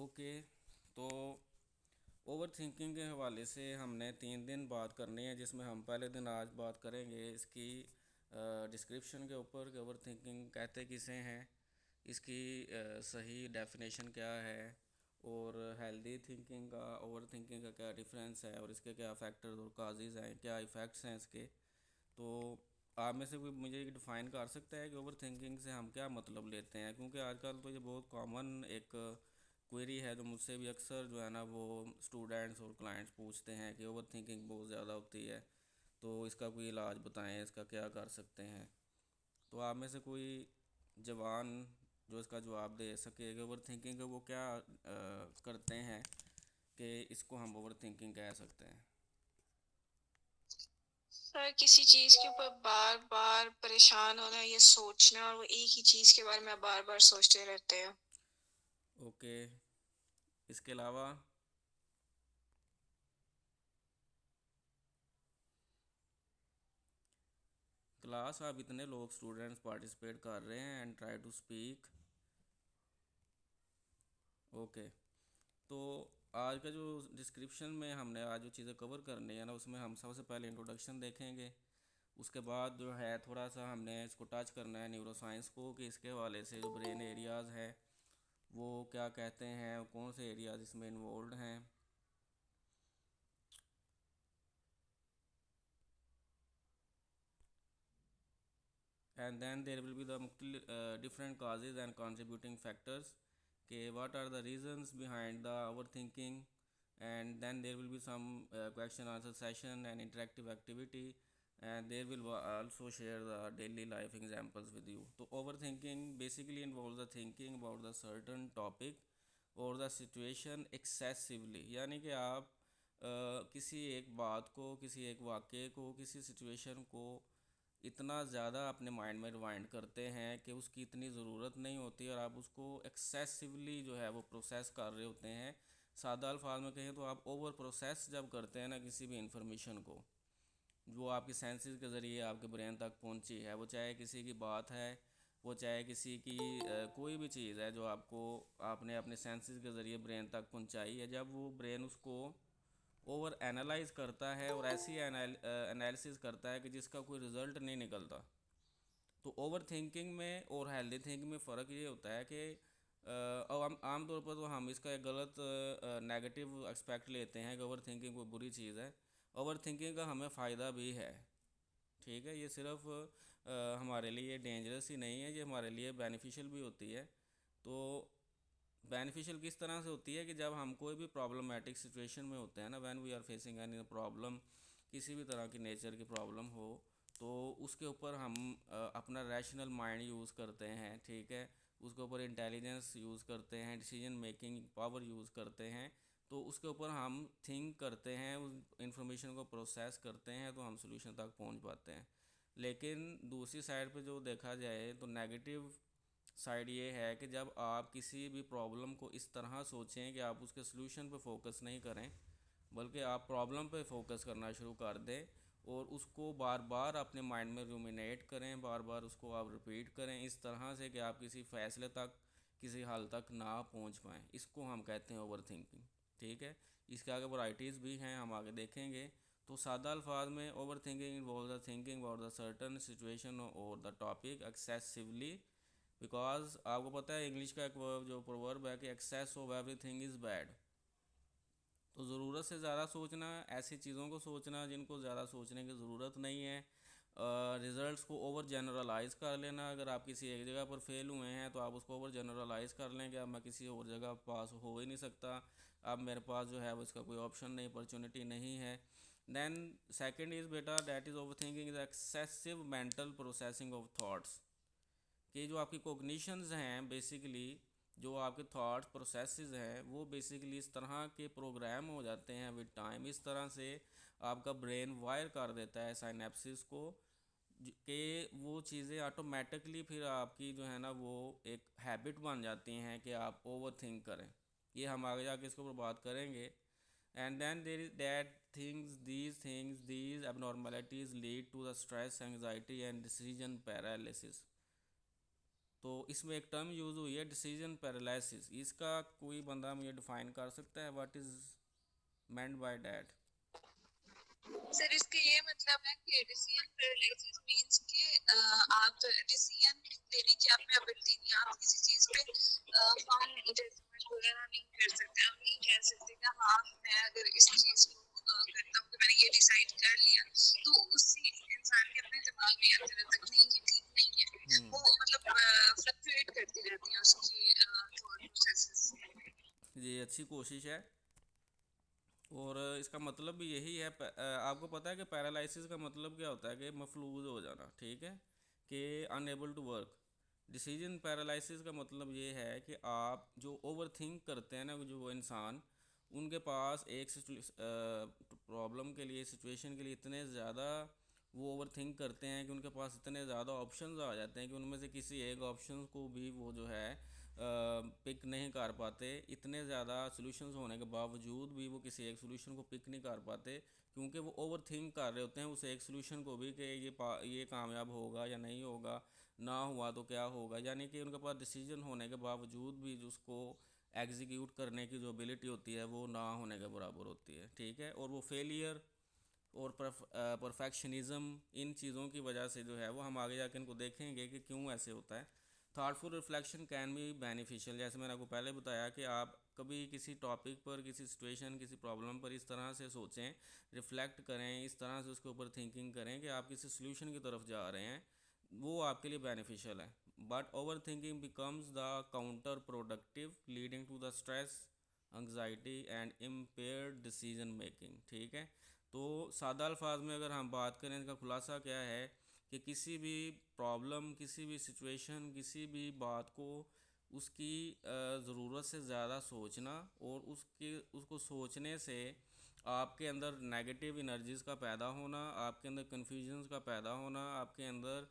Okay. तो over thinking के हवाले से हमने 3 दिन बात करनी है, जिसमें हम पहले दिन आज बात करेंगे इसकी डिस्क्रिप्शन के ऊपर कि ओवर थिंकिंग कहते किसे हैं, इसकी सही डेफिनेशन क्या है, और हेल्दी थिंकिंग का ओवर थिंकिंग का क्या डिफरेंस है, और इसके क्या फैक्टर्स और काजेज़ हैं, क्या इफ़ेक्ट्स हैं इसके। तो आप में से कोई मुझे डिफ़ाइन कर सकता है कि ओवर थिंकिंग से हम क्या मतलब लेते हैं, क्योंकि आजकल तो ये बहुत कॉमन एक क्वेरी है जो मुझसे भी अक्सर जो है ना वो स्टूडेंट्स और क्लाइंट्स पूछते हैं कि ओवर थिंकिंग बहुत ज़्यादा होती है, तो इसका कोई इलाज बताएं, इसका क्या कर सकते हैं। तो आप में से कोई जवान जो इसका जवाब दे सके कि ओवर थिंकिंग वो क्या करते हैं कि इसको हम ओवर थिंकिंग कह सकते हैं। सर, किसी चीज के ऊपर बार बार परेशान होना, ये सोचना, और वो एक ही चीज के बारे में बार बार सोचते रहते हैं। ओके, इसके अलावा क्लास आप इतने लोग स्टूडेंट्स पार्टिसिपेट कर रहे हैं and try to speak. Okay. तो आज का जो डिस्क्रिप्शन में हमने आज जो चीज़ें कवर करनी है ना, उसमें हम सबसे पहले इंट्रोडक्शन देखेंगे। उसके बाद जो है थोड़ा सा हमने इसको टच करना है न्यूरो साइंस को, कि इसके हवाले से जो ब्रेन एरियाज़ हैं वो क्या कहते हैं, कौन से एरियाज़ इसमें इन्वॉल्व हैं। And then there will be the different causes and contributing factors, के what are the reasons behind the over thinking. And then there will be some question answer session and interactive activity, and there will also share the daily life examples with you. तो overthinking basically involves the thinking about the certain topic or the situation excessively, यानी कि आप किसी एक बात को, किसी एक वाक्य को, किसी सिचुएशन को इतना ज़्यादा अपने माइंड में रिवाइंड करते हैं कि उसकी इतनी ज़रूरत नहीं होती, और आप उसको एक्सेसिवली जो है वो प्रोसेस कर रहे होते हैं। सादा अल्फाज में कहें तो आप ओवर प्रोसेस जब करते हैं ना किसी भी इंफॉर्मेशन को, जो आपकी सेंसेस के ज़रिए आपके ब्रेन तक पहुंची है, वो चाहे किसी की बात है, वो चाहे किसी की कोई भी चीज़ है जो आपको आपने अपने सेंसेस के ज़रिए ब्रेन तक पहुंचाई है, जब वो ब्रेन उसको ओवर एनालाइज करता है और ऐसी एनालिसिस करता है कि जिसका कोई रिज़ल्ट नहीं निकलता। तो ओवर थिंकिंग में और हेल्दी थिंकिंग में फ़र्क ये होता है कि आम तौर पर तो हम इसका एक गलत नेगेटिव एस्पेक्ट लेते हैं कि ओवर थिंकिंग कोई बुरी चीज़ है। ओवर थिंकिंग का हमें फ़ायदा भी है, ठीक है। ये सिर्फ हमारे लिए डेंजरस ही नहीं है, ये हमारे लिए बेनिफिशियल भी होती है। तो बेनिफिशियल किस तरह से होती है कि जब हम कोई भी प्रॉब्लमेटिक सिचुएशन में होते हैं ना, when we are facing any problem, किसी भी तरह की नेचर की प्रॉब्लम हो, तो उसके ऊपर हम अपना रैशनल माइंड यूज़ करते हैं, ठीक है। उसके ऊपर इंटेलिजेंस यूज़ करते हैं, डिसीजन मेकिंग पावर यूज़ करते हैं। तो उसके ऊपर हम थिंक करते हैं, उस इंफॉर्मेशन को प्रोसेस करते हैं, तो हम सोल्यूशन तक पहुंच पाते हैं। लेकिन दूसरी साइड पे जो देखा जाए तो नेगेटिव साइड ये है कि जब आप किसी भी प्रॉब्लम को इस तरह सोचें कि आप उसके सलूशन पे फोकस नहीं करें, बल्कि आप प्रॉब्लम पे फोकस करना शुरू कर दें, और उसको बार बार अपने माइंड में रूमिनेट करें, बार बार उसको आप रिपीट करें इस तरह से कि आप किसी फ़ैसले तक, किसी हल तक ना पहुंच पाएँ, इसको हम कहते हैं ओवर थिंकिंग, ठीक है। इसके आगे वैराइटीज़ भी हैं, हम आगे देखेंगे। तो सादा अल्फाज में over thinking involve the thinking about the certain situation और द टॉपिक एक्सेसिवली, बिकॉज आपको पता है इंग्लिश का एक जो प्रोवर्ब है कि excess of everything is bad. तो ज़रूरत से ज़्यादा सोचना, ऐसी चीज़ों को सोचना जिनको ज़्यादा सोचने की ज़रूरत नहीं है, रिज़ल्ट्स को ओवर जनरलाइज कर लेना। अगर आप किसी एक जगह पर फेल हुए हैं तो आप उसको ओवर जनरलाइज कर लें कि अब मैं किसी और जगह पास हो ही नहीं सकता, अब मेरे पास जो है वो इसका कोई ऑप्शन नहीं, अपॉर्चुनिटी नहीं है। देन सेकंड इज़ बेटा that is over thinking is excessive mental processing of thoughts, कि जो आपकी कोग्निशंस हैं बेसिकली, जो आपके थॉट्स प्रोसेसेस हैं वो बेसिकली इस तरह के प्रोग्राम हो जाते हैं विद टाइम, इस तरह से आपका ब्रेन वायर कर देता है साइनेप्सिस को, कि वो चीज़ें ऑटोमेटिकली फिर आपकी जो है ना वो एक हैबिट बन जाती हैं कि आप ओवर थिंक करें। ये हम आगे जाके इसके ऊपर बात करेंगे। And then there is that things these abnormalities lead to the stress anxiety and decision paralysis. तो इसमें एक टर्म यूज़ हुई है डिसीजन पैरालिसिस, इसका कोई बंदा मुझे डिफाइन कर सकता है, what is meant by that? Sir इसका ये मतलब है कि डिसीजन पैरालिसिस मींस कि आप डिसीजन लेने की आप में एबिलिटी नहीं, आप किसी चीज पे फॉर्म जजमेंट वगैरह नहीं कर सकते, आप नहीं कह सकते कि हाँ मैं अगर इस चीज को करता हूँ कि मैंने ये डिसाइड कर लिया, तो उससे इंसान के अपने दिमाग में आता रहता है नहीं ये ठीक नहीं है, हम्म। वो मतलब फ्लक्चुएट करती रहती है उसकी थॉट प्रोसेसेस। ये अच्छी कोशिश है, और इसका मतलब भी यही है। आपको पता है कि पैरालिसिस का मतलब क्या होता है? कि मफलूज हो जाना, ठीक है, कि unable to work. Decision paralysis का मतलब ये है कि आप जो ओवर थिंक करते हैं ना, जो वो इंसान, उनके पास एक प्रॉब्लम के लिए, सिचुएशन के लिए इतने ज़्यादा वो ओवर थिंक करते हैं कि उनके पास इतने ज़्यादा ऑप्शंस आ जाते हैं कि उनमें से किसी एक ऑप्शन को भी वो जो है पिक नहीं कर पाते। इतने ज़्यादा सॉल्यूशंस होने के बावजूद भी वो किसी एक सॉल्यूशन को पिक नहीं कर पाते, क्योंकि वो ओवर थिंक कर रहे होते हैं उस एक सॉल्यूशन को भी, कि ये कामयाब होगा या नहीं होगा, ना हुआ तो क्या होगा। यानी कि उनके पास डिसीजन होने के बावजूद भी जो उसको एग्जीक्यूट करने की जो एबिलिटी होती है वो ना होने के बराबर होती है, ठीक है। और वो फेलियर और परफेक्शनिज़म, इन चीज़ों की वजह से जो है वो हम आगे जाकर इनको देखेंगे कि क्यों ऐसे होता है। Thoughtful reflection can be beneficial, जैसे मैंने आपको पहले बताया कि आप कभी किसी टॉपिक पर, किसी सिचुएशन, किसी प्रॉब्लम पर इस तरह से सोचें, रिफ़्लेक्ट करें, इस तरह से उसके ऊपर थिंकिंग करें कि आप किसी सोल्यूशन की तरफ जा रहे हैं, वो आपके लिए बेनिफिशियल है। But overthinking becomes the counterproductive, leading to the stress, anxiety and impaired decision making, ठीक है। तो सादा अल्फाज में अगर हम बात करें, इसका खुलासा क्या है कि किसी भी प्रॉब्लम, किसी भी सिचुएशन, किसी भी बात को उसकी ज़रूरत से ज़्यादा सोचना, और उसको सोचने से आपके अंदर नेगेटिव एनर्जीज़ का पैदा होना, आपके अंदर कन्फ्यूजन्स का पैदा होना, आपके अंदर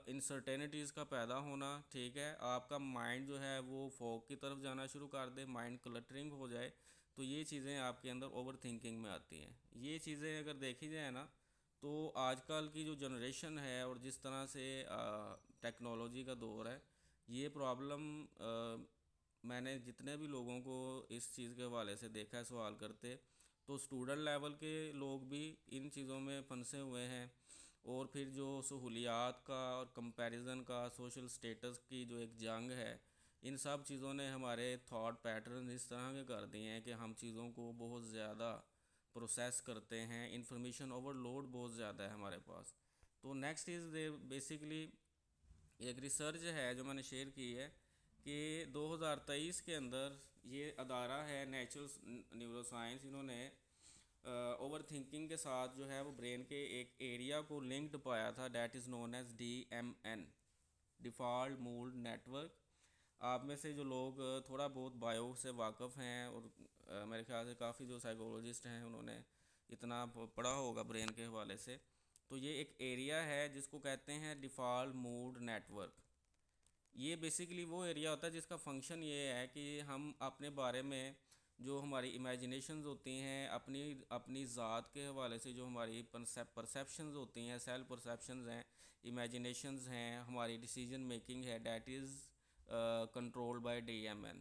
इनसर्टेनिटीज़ का पैदा होना, ठीक है। आपका माइंड जो है वो फॉग की तरफ जाना शुरू कर दे, माइंड क्लटरिंग हो जाए, तो ये चीज़ें आपके अंदर ओवर थिंकिंग में आती हैं। ये चीज़ें अगर देखी जाए ना, तो आजकल की जो जनरेशन है और जिस तरह से टेक्नोलॉजी का दौर है, ये प्रॉब्लम मैंने जितने भी लोगों को इस चीज़ के हवाले से देखा है सवाल करते, तो स्टूडेंट लेवल के लोग भी इन चीज़ों में फंसे हुए हैं। और फिर जो सहूलियात का और कंपैरिजन का, सोशल स्टेटस की जो एक जंग है, इन सब चीज़ों ने हमारे थॉट पैटर्न इस तरह के कर दिए हैं कि हम चीज़ों को बहुत ज़्यादा प्रोसेस करते हैं, इंफॉर्मेशन ओवरलोड बहुत ज़्यादा है हमारे पास। तो नेक्स्ट इज़ दे बेसिकली एक रिसर्च है जो मैंने शेयर की है कि 2023 के अंदर ये अदारा है नेचुरल न्यूरोसाइंस, इन्होंने ओवर थिंकिंग के साथ जो है वो ब्रेन के एक एरिया को लिंक्ड पाया था, that is known as DMN, default mode network. आप में से जो लोग थोड़ा बहुत बायो से वाकिफ़ हैं, और मेरे ख्याल से काफ़ी जो साइकोलॉजिस्ट हैं उन्होंने इतना पढ़ा होगा ब्रेन के हवाले से, तो ये एक एरिया है जिसको कहते हैं डिफ़ॉल्ट मूड नेटवर्क। ये बेसिकली वो एरिया होता है जिसका फंक्शन ये है कि हम अपने बारे में, जो हमारी इमेजिनेशंस होती हैं, अपनी अपनी ज़ात के हवाले से, जो हमारी परसेप्शंस होती हैं, सेल्फ परसेप्शंस हैं, इमेजिनेशंस हैं, हमारी डिसीजन मेकिंग है, that is control by DMN।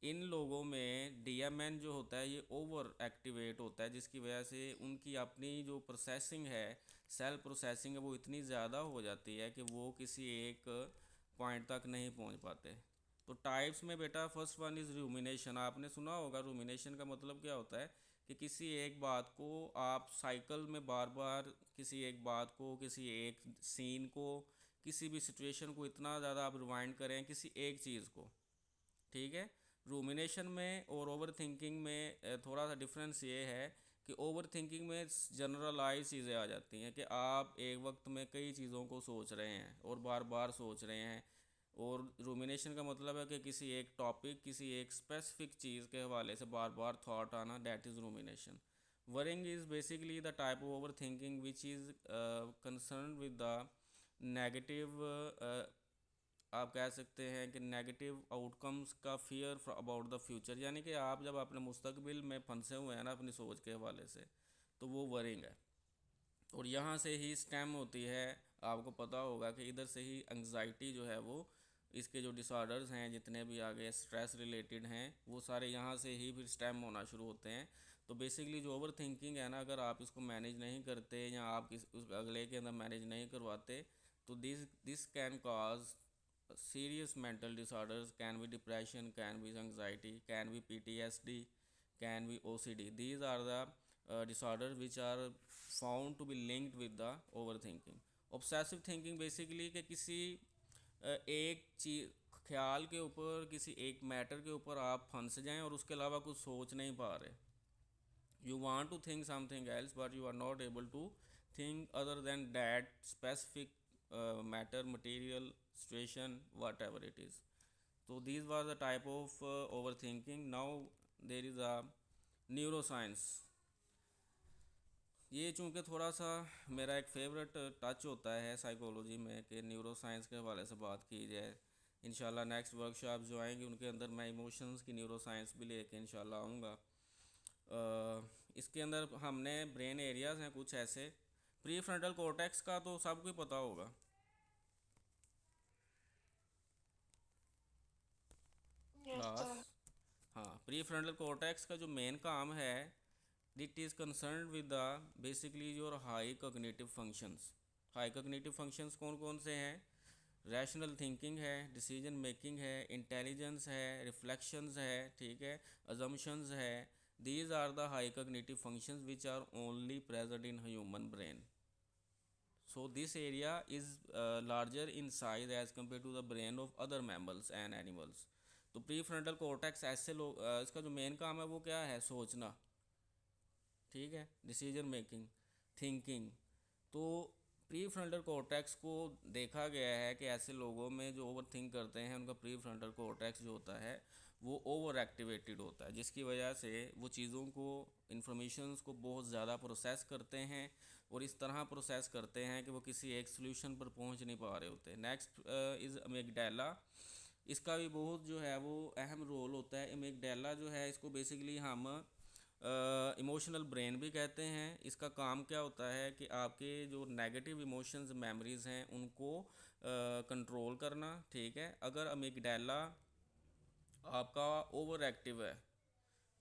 इन लोगों में DMN जो होता है ये ओवर एक्टिवेट होता है, जिसकी वजह से उनकी अपनी जो प्रोसेसिंग है, सेल्फ प्रोसेसिंग है, वो इतनी ज़्यादा हो जाती है कि वो किसी एक पॉइंट तक नहीं पहुंच पाते। तो टाइप्स में बेटा फर्स्ट वन इज़ रूमिनेशन। आपने सुना होगा रूमिनेशन का मतलब क्या होता है, कि किसी एक बात को आप साइकिल में बार बार, किसी एक बात को, किसी एक सीन को, किसी भी सिचुएशन को इतना ज़्यादा आप रिवाइंड करें किसी एक चीज़ को, ठीक है। रूमिनेशन में और ओवर थिंकिंग में थोड़ा सा डिफरेंस ये है कि ओवर थिंकिंग में जनरलाइज चीज़ें आ जाती हैं, कि आप एक वक्त में कई चीज़ों को सोच रहे हैं और बार बार सोच रहे हैं। और रूमिनेशन का मतलब है कि किसी एक टॉपिक, किसी एक स्पेसिफिक चीज़ के हवाले से बार बार थॉट आना, that is rumination. Worrying is basically the type of over thinking which is concern with the negative, आप कह सकते हैं कि नेगेटिव आउटकम्स का फियर अबाउट द फ्यूचर, यानी कि आप जब अपने मुस्तकबिल में फंसे हुए हैं ना अपनी सोच के हवाले से, तो वो वरिंग है। और यहाँ से ही स्टेम होती है, आपको पता होगा कि इधर से ही एंग्जाइटी जो है वो इसके जो डिसऑर्डर्स हैं जितने भी आगे स्ट्रेस रिलेटेड हैं वो सारे यहाँ से ही फिर स्टेम होना शुरू होते हैं। तो बेसिकली जो ओवर थिंकिंग है ना, अगर आप इसको मैनेज नहीं करते या आप उस अगले के अंदर मैनेज नहीं करवाते, तो this can cause serious mental disorders, can be depression, can be anxiety, can be PTSD, can be OCD. These are the disorders which are found to be linked with the overthinking. Obsessive thinking basically कि किसी एक चीज ख्याल के ऊपर, किसी एक matter के ऊपर आप फंस जाएं और उसके अलावा कुछ सोच नहीं पा रहे। You want to think something else but you are not able to think other than that specific matter, material, situation, whatever it is. So these were the type of overthinking. Now there is a neuroscience. ये चूँकि थोड़ा सा मेरा एक favourite touch होता है psychology में कि न्यूरो साइंस के हवाले से बात की जाए। इंशाल्लाह नेक्स्ट वर्कशॉप जो आएंगी उनके अंदर मैं इमोशंस की न्यूरो साइंस भी लेके इंशाल्लाह आऊँगा। इसके अंदर हमने ब्रेन एरियाज़ हैं कुछ ऐसे। प्री फ्रंटल कॉर्टेक्स का तो सबको ही पता होगा। क्लास, हाँ, प्री फ्रंटल कॉर्टेक्स का जो मेन काम है, it is concern with the basically your high cognitive functions. High cognitive functions कौन कौन से हैं? रैशनल थिंकिंग है, डिसीजन मेकिंग है, इंटेलिजेंस है, रिफ्लेक्शंस है, ठीक है, अजम्पशंस है। These are the high cognitive functions which are only present in human brain. So this area is larger in size as compared to the brain of other mammals and animals. तो pre frontal cortex ऐसे लोग इसका जो main काम है वो क्या है? सोचना, ठीक है, डिसीजन मेकिंग, थिंकिंग। तो प्री फ्रंटल कॉर्टेक्स को देखा गया है कि ऐसे लोगों में जो ओवर थिंक करते हैं उनका प्री फ्रंटल कॉर्टेक्स जो होता है वो ओवर एक्टिवेटेड होता है, जिसकी वजह से वो चीज़ों को, इंफॉर्मेशंस को बहुत ज़्यादा प्रोसेस करते हैं और इस तरह प्रोसेस करते हैं कि वो किसी एक सोल्यूशन पर पहुंच नहीं पा रहे होते। Next is amygdala. इसका भी बहुत जो है वो अहम रोल होता है। अमिगडाला जो है इसको बेसिकली हम इमोशनल ब्रेन भी कहते हैं। इसका काम क्या होता है कि आपके जो नेगेटिव इमोशंस, मेमोरीज़ हैं उनको कंट्रोल करना, ठीक है। अगर अमिगडाला आपका ओवर एक्टिव है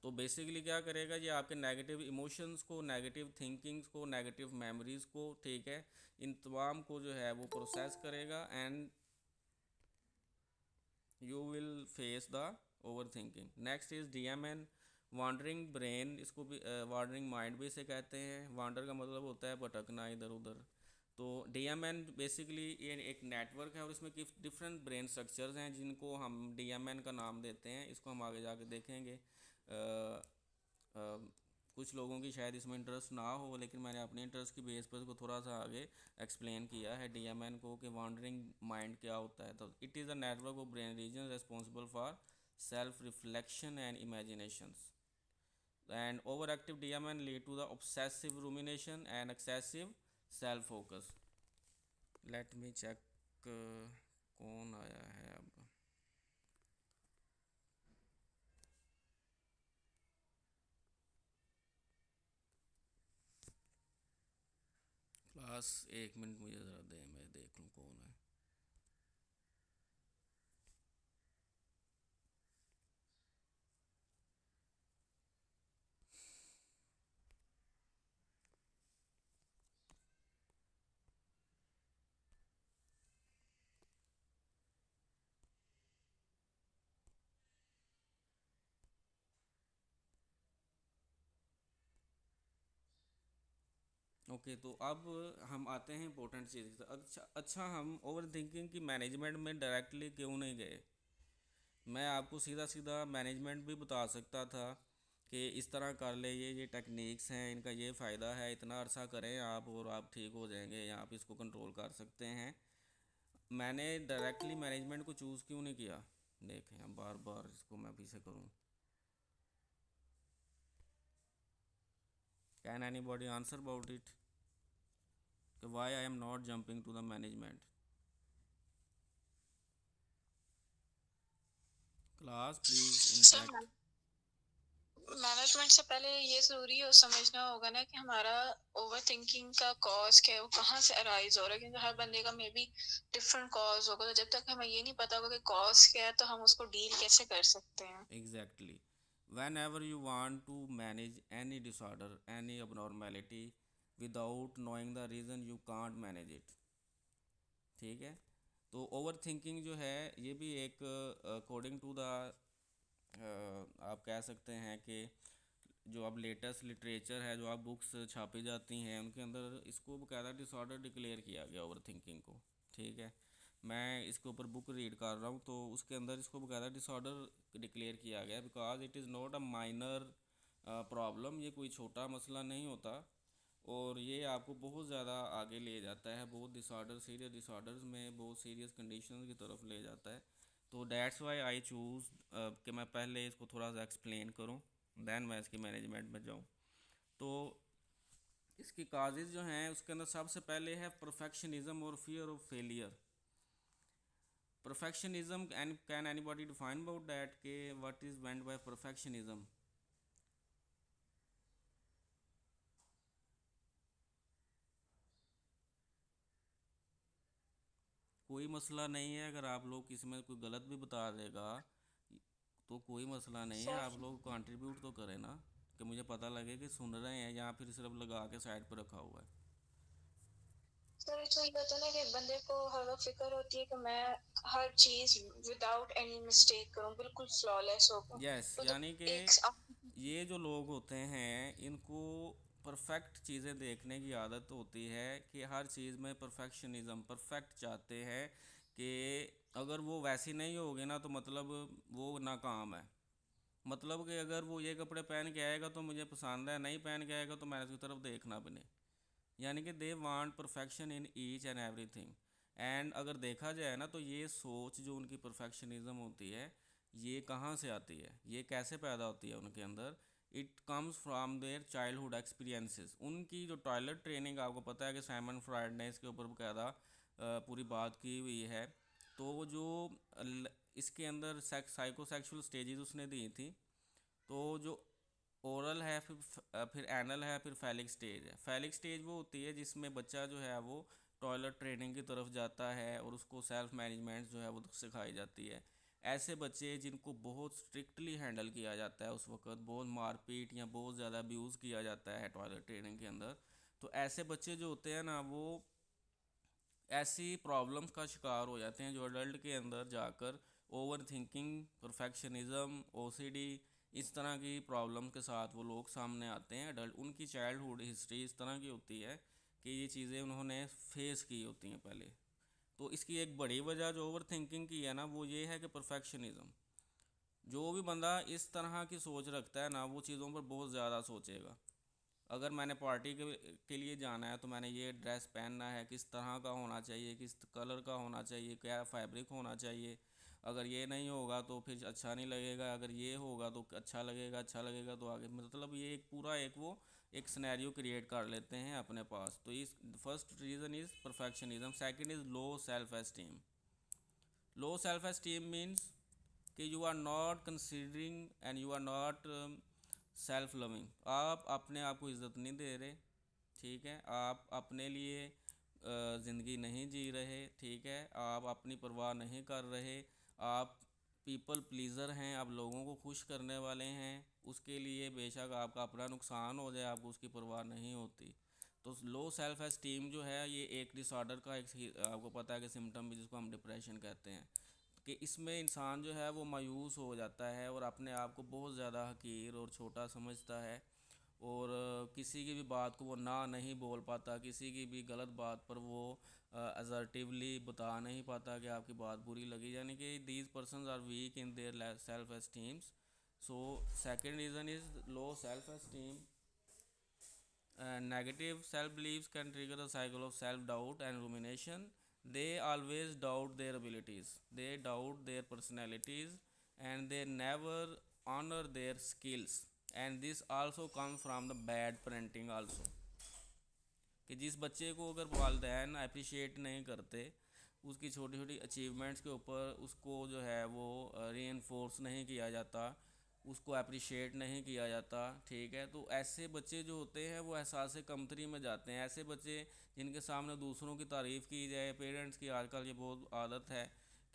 तो बेसिकली क्या करेगा, ये आपके नेगेटिव इमोशंस को, नेगेटिव थिंकिंग्स को, नेगेटिव मेमोरीज़ को, ठीक है, इन तमाम को जो है वो प्रोसेस करेगा and you will face the over thinking. Next is DMN, wandering brain. इसको भी वांडरिंग माइंड भी इसे कहते हैं। वांडर का मतलब होता है भटकना इधर उधर। तो डीएमएन बेसिकली ये एक नेटवर्क है और इसमें डिफरेंट ब्रेन स्ट्रक्चर्स हैं जिनको हम डीएमएन का नाम देते हैं। इसको हम आगे जाके देखेंगे। कुछ लोगों की शायद इसमें इंटरेस्ट ना हो, लेकिन मैंने अपने इंटरेस्ट की बेस पर इसको थोड़ा सा आगे एक्सप्लेन किया है डीएमएन को कि वांडरिंग माइंड क्या होता है। तो it is a network of brain region responsible for self reflection and imaginations. And over active DMN lead to the obsessive rumination and excessive self focus. Let me check कौन आया है अब। Class, एक minute मुझे ज़रा दें, मैं देख लूँ कौन है। ओके तो अब हम आते हैं इंपॉर्टेंट चीज़ की तरफ। अच्छा, हम ओवर थिंकिंग की मैनेजमेंट में डायरेक्टली क्यों नहीं गए? मैं आपको सीधा सीधा मैनेजमेंट भी बता सकता था कि इस तरह कर ले, ये टेक्निक्स हैं, इनका ये फ़ायदा है, इतना अरसा करें आप और आप ठीक हो जाएंगे या आप इसको कंट्रोल कर सकते हैं। मैंने डायरेक्टली मैनेजमेंट को चूज़ क्यों नहीं किया? देखें, अब बार बार इसको मैं पीछे करूँ। Can anybody answer about it, why I am not jumping to the management? Class please So, interact. Management से पहले ये ज़रूरी है समझना होगा ना कि हमारा ओवर थिंकिंग का कॉज क्या है, वो कहाँ से अराइज हो रहा है, क्योंकि हर बंदे का मे बी डिफरेंट कॉज होगा। तो जब तक हमें ये नहीं पता होगा कि कॉज क्या है तो हम उसको डील कैसे कर सकते हैं। Exactly. Whenever you want to manage any disorder, any abnormality, without knowing the reason, you can't manage it. ठीक है। तो ओवर थिंकिंग जो है ये भी एक अकॉर्डिंग टू द आप कह सकते हैं कि जो अब लेटेस्ट लिटरेचर है, जो आप बुक्स छापी जाती हैं, उनके अंदर इसको बकायदा डिसऑर्डर डिक्लेयर किया गया ओवर थिंकिंग को। ठीक है। मैं इसके ऊपर बुक रीड कर रहा हूँ तो उसके अंदर इसको बकायदा डिसऑर्डर डिक्लेयर किया गया, because it is not a minor problem. ये कोई छोटा मसला नहीं होता और ये आपको बहुत ज़्यादा आगे ले जाता है, बहुत डिसऑर्डर, सीरियस डिसऑर्डर्स में, बहुत सीरियस कंडीशन की तरफ ले जाता है। तो डैट्स वाई आई चूज़ कि मैं पहले इसको थोड़ा सा एक्सप्लेन करूँ, दैन मैं इसकी मैनेजमेंट में जाऊँ। तो इसकी काजेज़ जो हैं उसके अंदर सबसे पहले है परफेक्शनिज्म और fear of failure. Perfectionism, and can anybody define about that के what is meant by perfectionism? कोई मसला नहीं है, अगर आप लोग किसी में कोई गलत भी बता देगा तो कोई मसला नहीं है, सर आप लोग कंट्रीब्यूट तो करें ना, कि मुझे पता लगे कि सुन रहे हैं या फिर सिर्फ लगा के साइड पर रखा हुआ है। सर इसमें ये होता है ना कि बंदे को हर वक्त फिक्र होती है कि मैं हर चीज विदाउट एनी मिस्टेक करूं, बिल्कुल फ्लॉलेस हो यस, तो यानी कि एक ये जो लोग होते हैं इनको परफेक्ट चीज़ें देखने की आदत होती है कि हर चीज़ में परफेक्शनिज्म, परफेक्ट चाहते हैं कि अगर वो वैसी नहीं होगी ना तो मतलब वो नाकाम है। मतलब कि अगर वो ये कपड़े पहन के आएगा तो मुझे पसंद है, नहीं पहन के आएगा तो मैं उसकी तरफ देखना भी नहीं। यानी कि they want perfection in each and everything. And अगर देखा जाए ना तो ये सोच जो उनकी परफेक्शनिज्म होती है, ये कहाँ से आती है, ये कैसे पैदा होती है उनके अंदर? It comes from their childhood experiences. उनकी जो टॉयलेट ट्रेनिंग, आपको पता है कि साइमन फ्रायड ने इसके ऊपर बकायदा पूरी बात की हुई है। तो वो जो इसके अंदर साइकोसेक्सुअल स्टेजेस उसने दी थी, तो जो ओरल है, फिर एनल है, फिर फैलिक स्टेज है। फैलिक स्टेज वो होती है जिसमें बच्चा जो है वो टॉयलेट ट्रेनिंग की तरफ जाता है और उसको सेल्फ मैनेजमेंट जो है वो सिखाई जाती है। ऐसे बच्चे जिनको बहुत स्ट्रिक्टली हैंडल किया जाता है, उस वक्त बहुत मारपीट या बहुत ज़्यादा अब्यूज़ किया जाता है टॉयलेट ट्रेनिंग के अंदर, तो ऐसे बच्चे जो होते हैं ना वो ऐसी प्रॉब्लम्स का शिकार हो जाते हैं जो अडल्ट के अंदर जाकर ओवर थिंकिंग, परफेक्शनिज्म, ओसीडी, इस तरह की प्रॉब्लम के साथ वो लोग सामने आते हैं। अडल्ट, उनकी चाइल्डहुड हिस्ट्री इस तरह की होती है कि ये चीज़ें उन्होंने फेस की होती हैं पहले। तो इसकी एक बड़ी वजह जो ओवर थिंकिंग की है ना वो ये है कि परफेक्शनिज्म। जो भी बंदा इस तरह की सोच रखता है ना वो चीज़ों पर बहुत ज़्यादा सोचेगा। अगर मैंने पार्टी के लिए जाना है तो मैंने ये ड्रेस पहनना है, किस तरह का होना चाहिए, किस कलर का होना चाहिए, क्या फैब्रिक होना चाहिए। अगर ये नहीं होगा तो फिर अच्छा नहीं लगेगा, अगर ये होगा तो अच्छा लगेगा, अच्छा लगेगा तो आगे, मतलब ये एक पूरा एक वो एक सिनेरियो क्रिएट कर लेते हैं अपने पास। तो इस first reason is perfectionism. Second is low self esteem. Low self esteem means कि you are not considering and you are not self loving. आप अपने आप को इज़्ज़त नहीं दे रहे। ठीक है। आप अपने लिए ज़िंदगी नहीं जी रहे। ठीक है। आप अपनी परवाह नहीं कर रहे। आप पीपल प्लीज़र हैं, आप लोगों को खुश करने वाले हैं। उसके लिए बेशक आपका अपना नुकसान हो जाए, आपको उसकी परवाह नहीं होती। तो लो सेल्फ एस्टीम जो है ये एक डिसऑर्डर का एक आपको पता है कि सिम्टम भी, जिसको हम डिप्रेशन कहते हैं, कि इसमें इंसान जो है वो मायूस हो जाता है और अपने आप को बहुत ज़्यादा हकीर और छोटा समझता है और किसी की भी बात को वो ना नहीं बोल पाता, किसी की भी गलत बात पर वो असर्टिवली बता नहीं पाता कि आपकी बात बुरी लगी। यानी कि these persons are weak in their self esteems. So second reason is low self esteem. Negative self beliefs can trigger the cycle of self doubt and rumination. They always doubt their abilities, they doubt their personalities, and they never honor their skills. And this also comes from the bad parenting also, कि जिस बच्चे को अगर वालदैन appreciate नहीं करते, उसकी छोटी छोटी अचीवमेंट्स के ऊपर उसको जो है वो री नहीं किया जाता, उसको अप्रिशिएट नहीं किया जाता, ठीक है। तो ऐसे बच्चे जो होते हैं वो एहसास कमतरी में जाते हैं। ऐसे बच्चे जिनके सामने दूसरों की तारीफ़ की जाए, पेरेंट्स की आजकल ये बहुत आदत है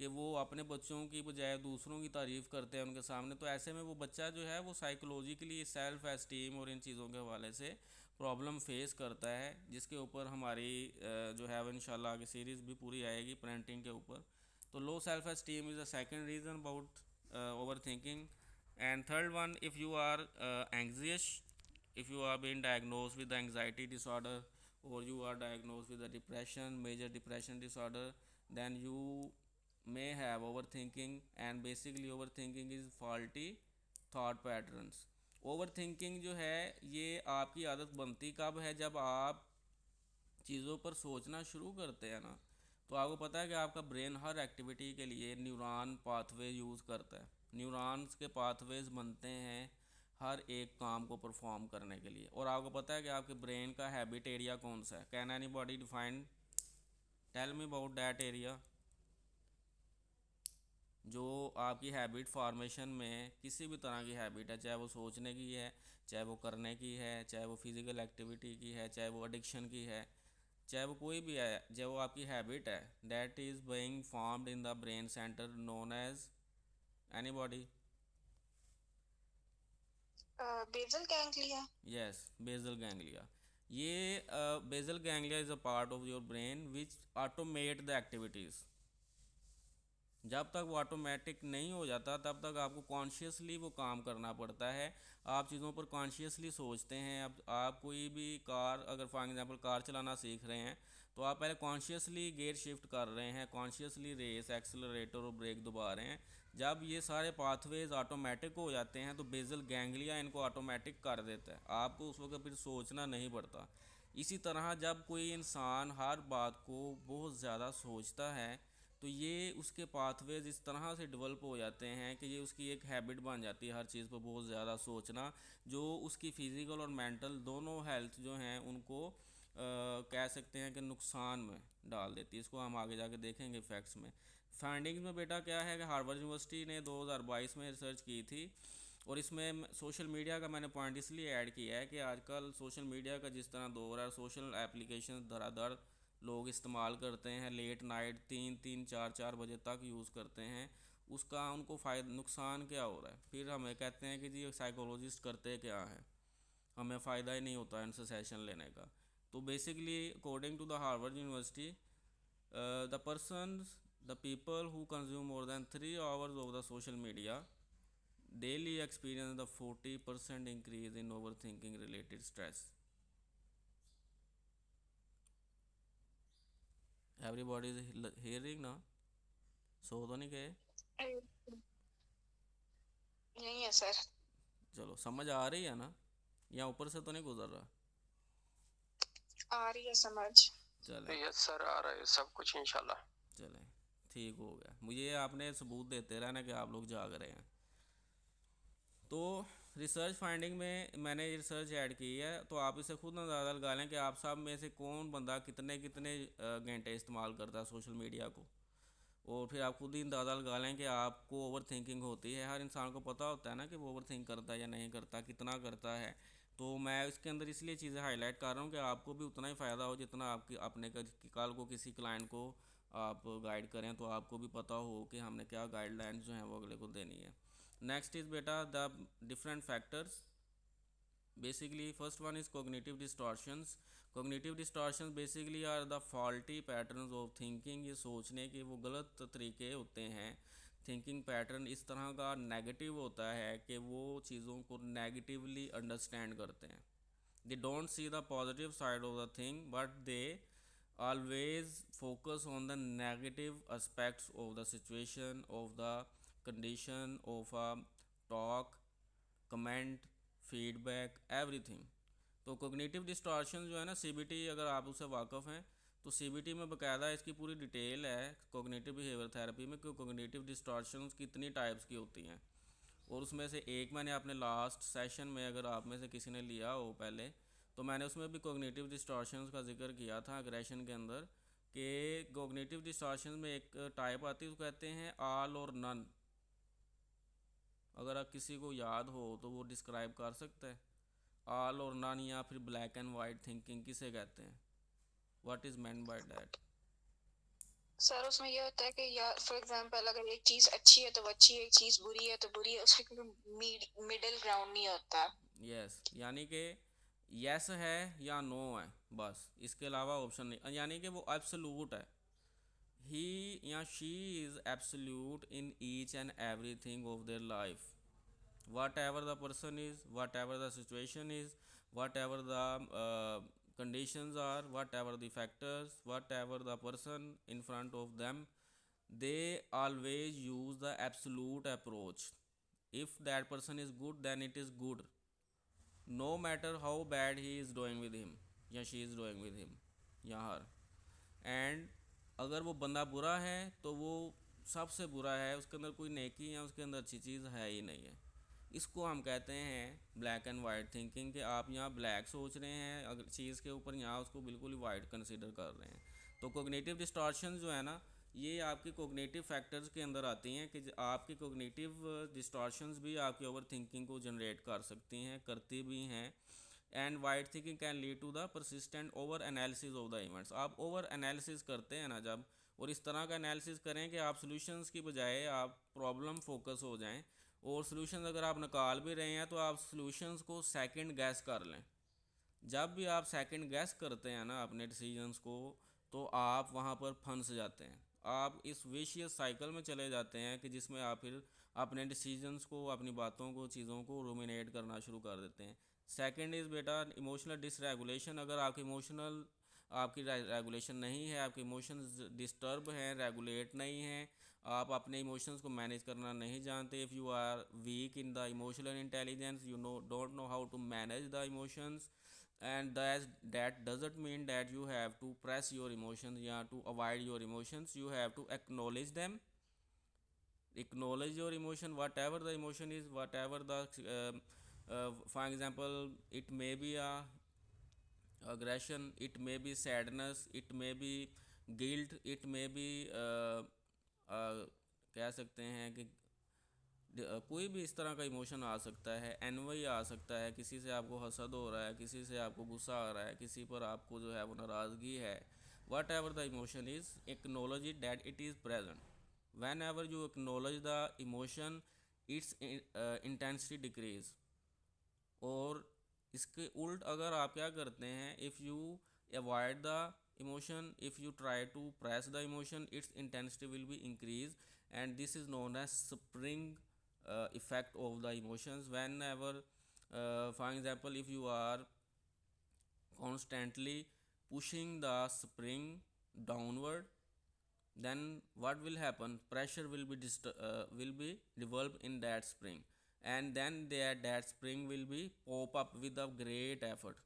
कि वो अपने बच्चों की बजाय दूसरों की तारीफ़ करते हैं उनके सामने, तो ऐसे में वो बच्चा जो है वो साइकोलॉजिकली सेल्फ एस्टीम और इन चीज़ों के हवाले से प्रॉब्लम फेस करता है, जिसके ऊपर हमारी जो है वो इंशाल्लाह आगे सीरीज़ भी पूरी आएगी पेरेंटिंग के ऊपर। तो लो self esteem is a second reason about over thinking. And third one, if you are anxious, if you are being diagnosed with anxiety disorder, or you are diagnosed with a depression, major depression disorder, then you may have overthinking. And basically overthinking is faulty thought patterns. overthinking जो है ये आपकी आदत बनती कब है, जब आप चीज़ों पर सोचना शुरू करते हैं ना, तो आपको पता है कि आपका ब्रेन हर एक्टिविटी के लिए न्यूरॉन पाथवे यूज़ करता है। न्यूरॉन्स के पाथवेज बनते हैं हर एक काम को परफॉर्म करने के लिए। और आपको पता है कि आपके ब्रेन का हैबिट एरिया कौन सा है? Can anybody define, tell me about that area. जो आपकी हैबिट फॉर्मेशन में किसी भी तरह की हैबिट है, चाहे वो सोचने की है, चाहे वो करने की है, चाहे वो फिज़िकल एक्टिविटी की है, चाहे वो एडिक्शन की है, चाहे वो कोई भी है, जो आपकी हैबिट है, that is being formed in the brain centre known as any body. Basal ganglia. Yes, basal ganglia. ये basal ganglia is a part of your brain which automate the activities. जब तक वो ऑटोमेटिक नहीं हो जाता तब तक आपको कॉन्शियसली वो काम करना पड़ता है। आप चीज़ों पर कॉन्शियसली सोचते हैं। अब आप कोई भी कार, अगर फॉर एग्जांपल कार चलाना सीख रहे हैं, तो आप पहले कॉन्शियसली गियर शिफ्ट कर रहे हैं, कॉन्शियसली रेस, एक्सेलरेटर और ब्रेक दबा रहे हैं। जब ये सारे पाथवेज ऑटोमेटिक हो जाते हैं तो बेसल गैंग्लिया इनको ऑटोमेटिक कर देता है, आपको उस वक्त फिर सोचना नहीं पड़ता। इसी तरह जब कोई इंसान हर बात को बहुत ज़्यादा सोचता है तो ये उसके पाथवेज इस तरह से डेवलप हो जाते हैं कि ये उसकी एक हैबिट बन जाती है हर चीज़ पर बहुत ज़्यादा सोचना, जो उसकी फ़िज़िकल और मेंटल दोनों हेल्थ जो हैं उनको कह सकते हैं कि नुकसान में डाल देती है। इसको हम आगे जाके देखेंगे फैक्ट्स में। फाइंडिंग्स में बेटा क्या है कि हार्वर्ड यूनिवर्सिटी ने 2022 में रिसर्च की थी, और इसमें सोशल मीडिया का मैंने पॉइंट इसलिए ऐड किया है कि आजकल सोशल मीडिया का जिस तरह दौर है, सोशल एप्लीकेशन धड़ाधड़ लोग इस्तेमाल करते हैं, लेट नाइट 3-3 4-4 बजे तक यूज़ करते हैं, उसका उनको फ़ायदा नुकसान क्या हो रहा है? फिर हमें कहते हैं कि जी साइकोलॉजिस्ट करते क्या हैं, हमें फ़ायदा ही नहीं होता इनसे सेशन लेने का। तो basically according to the Harvard University, the persons the people who consume more than 3 hours of the social media daily experience the 40% increase in overthinking related stress. Everybody is hearing ना? सो तो नहीं गए? यही है sir. चलो समझ आ रही है ना, या ऊपर से तो नहीं गुजर रहा? आ रही है समझ। चले यस सर, आ रहा है सब कुछ इंशाल्लाह। चले ठीक हो गया। मुझे आपने सबूत देते रहना कि आप लोग जाग रहे हैं। तो रिसर्च फाइंडिंग में मैंने ये रिसर्च ऐड की है, तो आप इसे खुद अंदाज़ा लगा लें कि आप सब में से कौन बंदा कितने कितने घंटे इस्तेमाल करता है सोशल मीडिया को, और फिर आप खुद ही अंदाज़ा लगा लें कि आपको ओवर थिंकिंग होती है। हर इंसान को पता होता है ना कि वो ओवर थिंक करता है या नहीं करता, कितना करता है। तो मैं इसके अंदर इसलिए चीज़ें हाईलाइट कर रहा हूँ कि आपको भी उतना ही फ़ायदा हो जितना आपकी अपने कल को किसी क्लाइंट को आप गाइड करें तो आपको भी पता हो कि हमने क्या गाइडलाइंस जो हैं वो अगले को देनी है। नेक्स्ट इज़ बेटा the different factors. Basically, first one is cognitive distortions. Cognitive distortions basically are the faulty patterns of thinking. ये सोचने के वो गलत तरीके होते हैं। थिंकिंग पैटर्न इस तरह का नेगेटिव होता है कि वो चीज़ों को नेगेटिवली अंडरस्टैंड करते हैं। They don't see the positive side of the thing, but they always focus on the negative aspects of the situation, of the condition, of a talk, comment, feedback, everything. तो cognitive distortion जो है ना, CBT अगर आप उससे वाकिफ़ हैं तो CBT में बकायदा इसकी पूरी डिटेल है कोग्निटिव बिहेवियर थेरेपी में कि कोग्निटिव डिस्टॉर्शन कितनी टाइप्स की होती हैं। और उसमें से एक मैंने अपने लास्ट सेशन में, अगर आप में से किसी ने लिया हो पहले, तो मैंने उसमें भी कोग्निटिव डिस्टॉर्शन का जिक्र किया था अग्रेशन के अंदर, कि कोग्निटिव डिस्टॉर्शन में एक टाइप आती है उसको कहते हैं ऑल और नन। अगर आप किसी को याद हो तो वो डिस्क्राइब कर सकता है? ऑल और नन या फिर ब्लैक एंड वाइट थिंकिंग किसे कहते हैं? What is meant by that? Sir उसमें ये होता है कि या फॉर एग्जांपल अगर एक चीज अच्छी है तो वो अच्छी है, एक चीज बुरी है तो बुरी है, उसके कोई मिडिल ग्राउंड नहीं होता। यस, यानी कि यस है या नो है, बस इसके अलावा ऑप्शन नहीं, यानी कि वो एब्सोल्यूट है। ही या she is absolute in each and everything of their life, whatever the person is, whatever the situation is, whatever the conditions are, whatever the factors, whatever the person in front of them, they always use the absolute approach. If that person is good, then it is good, no matter how bad he is doing with him या she is doing with him या her. And अगर वो बंदा बुरा है तो वो सबसे बुरा है, उसके अंदर कोई नेकी या उसके अंदर अच्छी चीज़ है ही नहीं है। इसको हम कहते हैं ब्लैक एंड वाइट थिंकिंग, कि आप यहाँ ब्लैक सोच रहे हैं अगर चीज़ के ऊपर, यहाँ उसको बिल्कुल ही वाइट कंसिडर कर रहे हैं। तो कोग्निटिव डिस्टॉर्शन जो है ना, ये आपकी कोग्निटिव फैक्टर्स के अंदर आती हैं कि आपकी कोग्निटिव डिस्टॉर्शंस भी आपकी ओवर थिंकिंग को जनरेट कर सकती हैं, करती भी हैं। And white thinking can lead to the persistent over analysis of the events. आप ओवर एनालिसिस करते हैं ना जब, और इस तरह का एनालिसिस करें कि आप सॉल्यूशंस की बजाय आप प्रॉब्लम फोकस हो जाएं, और सॉल्यूशंस अगर आप निकाल भी रहे हैं तो आप सॉल्यूशंस को सेकंड गैस कर लें। जब भी आप सेकंड गैस करते हैं ना अपने डिसीजंस को, तो आप वहाँ पर फंस जाते हैं, आप इस विशियस साइकिल में चले जाते हैं कि जिसमें आप फिर अपने डिसीजंस को, अपनी बातों को, चीज़ों को रूमिनेट करना शुरू कर देते हैं। सेकंड इज़ बेटा इमोशनल डिसरेगुलेशन। अगर आपकी इमोशनल आपकी रेगुलेशन नहीं है, आपके इमोशंस डिस्टर्ब हैं, रेगुलेट नहीं हैं, आप अपने इमोशंस को मैनेज करना नहीं जानते, if you are weak in the emotional intelligence, you know don't know how to manage the emotions, and that doesn't mean that you have to press your emotions, yeah, to avoid your emotions. You have to acknowledge them, acknowledge your emotion, whatever the emotion is, whatever the for example, it may be a aggression, it may be sadness, it may be guilt, it may be कह सकते हैं कि कोई भी इस तरह का emotion आ सकता है, एनवाई आ सकता है, किसी से आपको हसद हो रहा है, किसी से आपको गुस्सा आ रहा है, किसी पर आपको जो है वो नाराज़गी है, whatever the emotion is, acknowledge it that it is present. Whenever you acknowledge the emotion, its intensity decrease. और इसके उल्ट अगर आप क्या करते हैं, if you avoid the emotion, if you try to press the emotion, its intensity will be increase, and this is known as spring effect of the emotions. Whenever for example, if you are constantly pushing the spring downward, then what will happen, pressure will be developed in that spring, and then that spring will be pop up with a great effort,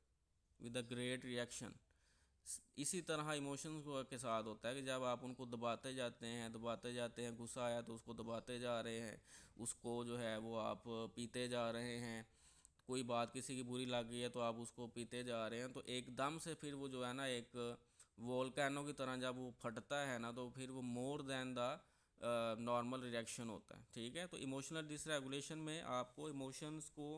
with a great reaction. इसी तरह emotions को के साथ होता है कि जब आप उनको दबाते जाते हैं, गुस्सा आया तो उसको दबाते जा रहे हैं, उसको जो है वो आप पीते जा रहे हैं, कोई बात किसी की बुरी लग गई है तो आप उसको पीते जा रहे हैं, तो एकदम से फिर वो जो है ना एक वोल्केनो की तरह जब वो फटता है ना, तो फिर वो more than the normal reaction होता है। ठीक है, तो इमोशनल डिसरेगुलेशन में आपको इमोशंस को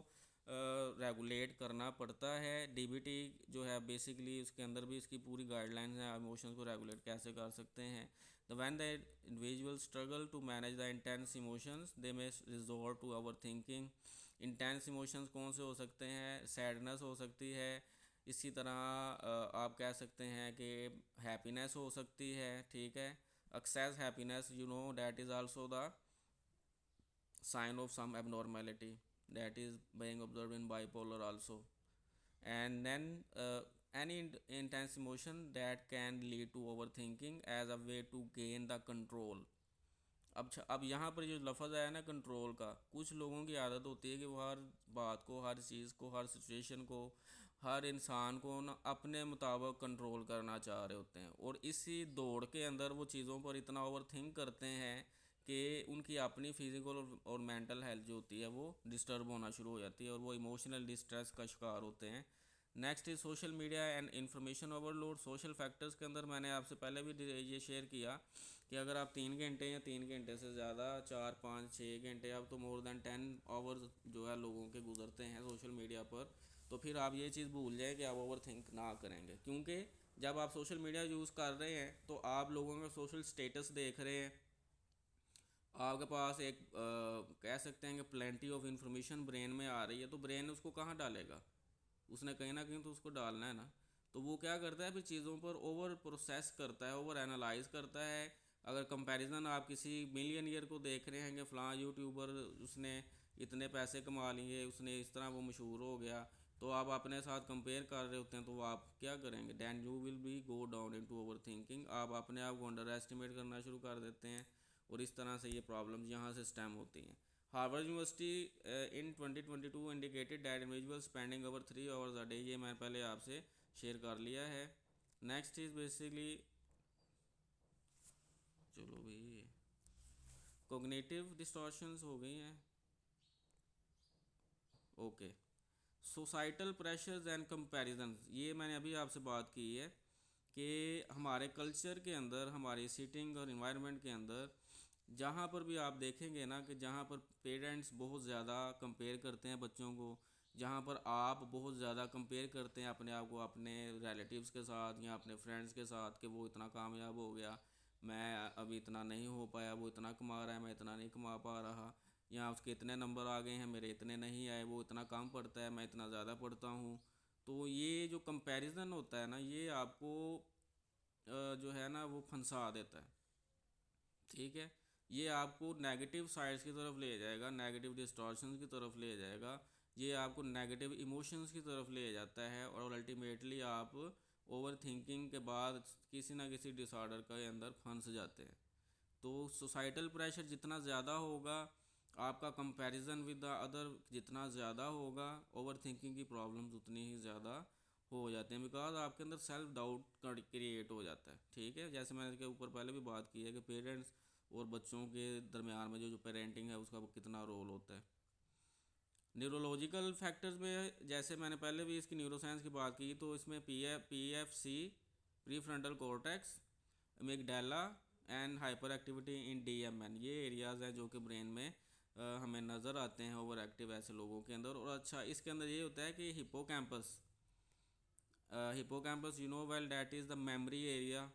रेगुलेट करना पड़ता है। डीबीटी जो है बेसिकली उसके अंदर भी इसकी पूरी गाइडलाइंस हैं, इमोशंस को रेगुलेट कैसे कर सकते हैं। The when the individual struggle to manage the intense emotions, they may resort to overthinking. Intense emotions कौन से हो सकते हैं, सैडनेस हो सकती है, इसी तरह आप कह सकते हैं कि हैप्पीनेस हो सकती है। ठीक है, excess happiness, you know that is also the sign of some abnormality that is being observed in bipolar also. And then any intense emotion that can lead to overthinking as a way to gain the control. अब यहाँ पर जो लफ्ज़ आया ना control का, कुछ लोगों की आदत होती है कि वो हर बात को, हर चीज़ को, हर सिचुएशन को, हर इंसान को ना अपने मुताबिक कंट्रोल करना चाह रहे होते हैं, और इसी दौड़ के अंदर वो चीज़ों पर इतना ओवर थिंक करते हैं कि उनकी अपनी फिज़िकल और मेंटल हेल्थ जो होती है वो डिस्टर्ब होना शुरू हो जाती है, और वो इमोशनल डिस्ट्रेस का शिकार होते हैं। Next is social media and information overload. Social factors के अंदर मैंने आपसे पहले भी ये शेयर किया कि अगर आप 3 घंटे या 3 घंटे से ज़्यादा 4 5 6 घंटे, अब तो मोर देन 10 आवर्स जो है लोगों के गुजरते हैं सोशल मीडिया पर, तो फिर आप ये चीज़ भूल जाए कि आप ओवर थिंक ना करेंगे। क्योंकि जब आप सोशल मीडिया यूज़ कर रहे हैं तो आप लोगों का सोशल स्टेटस देख रहे हैं, आपके पास एक कह सकते हैं कि प्लेंटी ऑफ इंफॉर्मेशन ब्रेन में आ रही है, तो ब्रेन उसको कहाँ डालेगा, उसने कहीं ना कहीं तो उसको डालना है ना। तो वो क्या करता है, फिर चीज़ों पर ओवर प्रोसेस करता है, ओवर एनालाइज करता है। अगर कंपैरिजन आप किसी मिलियनियर को देख रहे हैं कि फ़लाँ यूट्यूबर उसने इतने पैसे कमा लिए, उसने इस तरह वो मशहूर हो गया, तो आप अपने साथ कंपेयर कर रहे होते हैं, तो वो आप क्या करेंगे, then you will be go down into overthinking. आप अपने आप को अंडर एस्टिमेट करना शुरू कर देते हैं, और इस तरह से ये प्रॉब्लम्स यहाँ से स्टेम होती हैं। Harvard university in 2022 indicated that individual spending over 3 hours a day, ये मैं पहले आपसे शेयर कर लिया है। नेक्स्ट इज़ बेसिकली, चलो भाई, कोग्निटिव डिस्टॉर्शंस हो गई हैं। Okay, societal pressures and comparison, ये मैंने अभी आपसे बात की है कि हमारे कल्चर के अंदर, हमारी सिटिंग और इन्वायरमेंट के अंदर, जहाँ पर भी आप देखेंगे ना कि जहाँ पर पेरेंट्स बहुत ज़्यादा कंपेयर करते हैं बच्चों को, जहाँ पर आप बहुत ज़्यादा कंपेयर करते हैं अपने आप को अपने रिलेटिव्स के साथ या अपने फ्रेंड्स के साथ कि वो इतना कामयाब हो गया, मैं अभी इतना नहीं हो पाया, वो इतना कमा रहा है, मैं इतना नहीं कमा पा रहा, या उसके इतने नंबर आ गए हैं, मेरे इतने नहीं आए, वो इतना कम पढ़ता है, मैं इतना ज़्यादा पढ़ता हूँ। तो ये जो कंपैरिजन होता है ना, ये आपको जो है ना वो फंसा देता है, ठीक है। ये आपको नेगेटिव साइड्स की तरफ ले जाएगा, नेगेटिव डिस्टॉर्शंस की तरफ ले जाएगा, ये आपको नेगेटिव इमोशंस की तरफ ले जाता है, और अल्टीमेटली आप ओवर थिंकिंग के बाद किसी ना किसी डिसऑर्डर के अंदर फंस जाते हैं। तो सोसाइटल प्रेशर जितना ज़्यादा होगा, आपका कंपैरिजन विद द अदर जितना ज़्यादा होगा, ओवर थिंकिंग की प्रॉब्लम्स उतनी ही ज़्यादा हो जाते हैं, बिकॉज आपके अंदर सेल्फ डाउट क्रिएट हो जाता है, ठीक है। जैसे मैंने इसके ऊपर पहले भी बात की है कि पेरेंट्स और बच्चों के दरमियान में जो पेरेंटिंग है उसका कितना रोल होता है। न्यूरोलॉजिकल फैक्टर्स में जैसे मैंने पहले भी इसकी न्यूरोसाइंस की बात की, तो इसमें P F C, prefrontal cortex, amygdala and hyperactivity in DMN, ये एरियाज़ हैं जो कि ब्रेन में हमें नज़र आते हैं ओवर एक्टिव ऐसे लोगों के अंदर। और अच्छा, इसके अंदर ये होता है कि hippocampus you know well that is the memory area.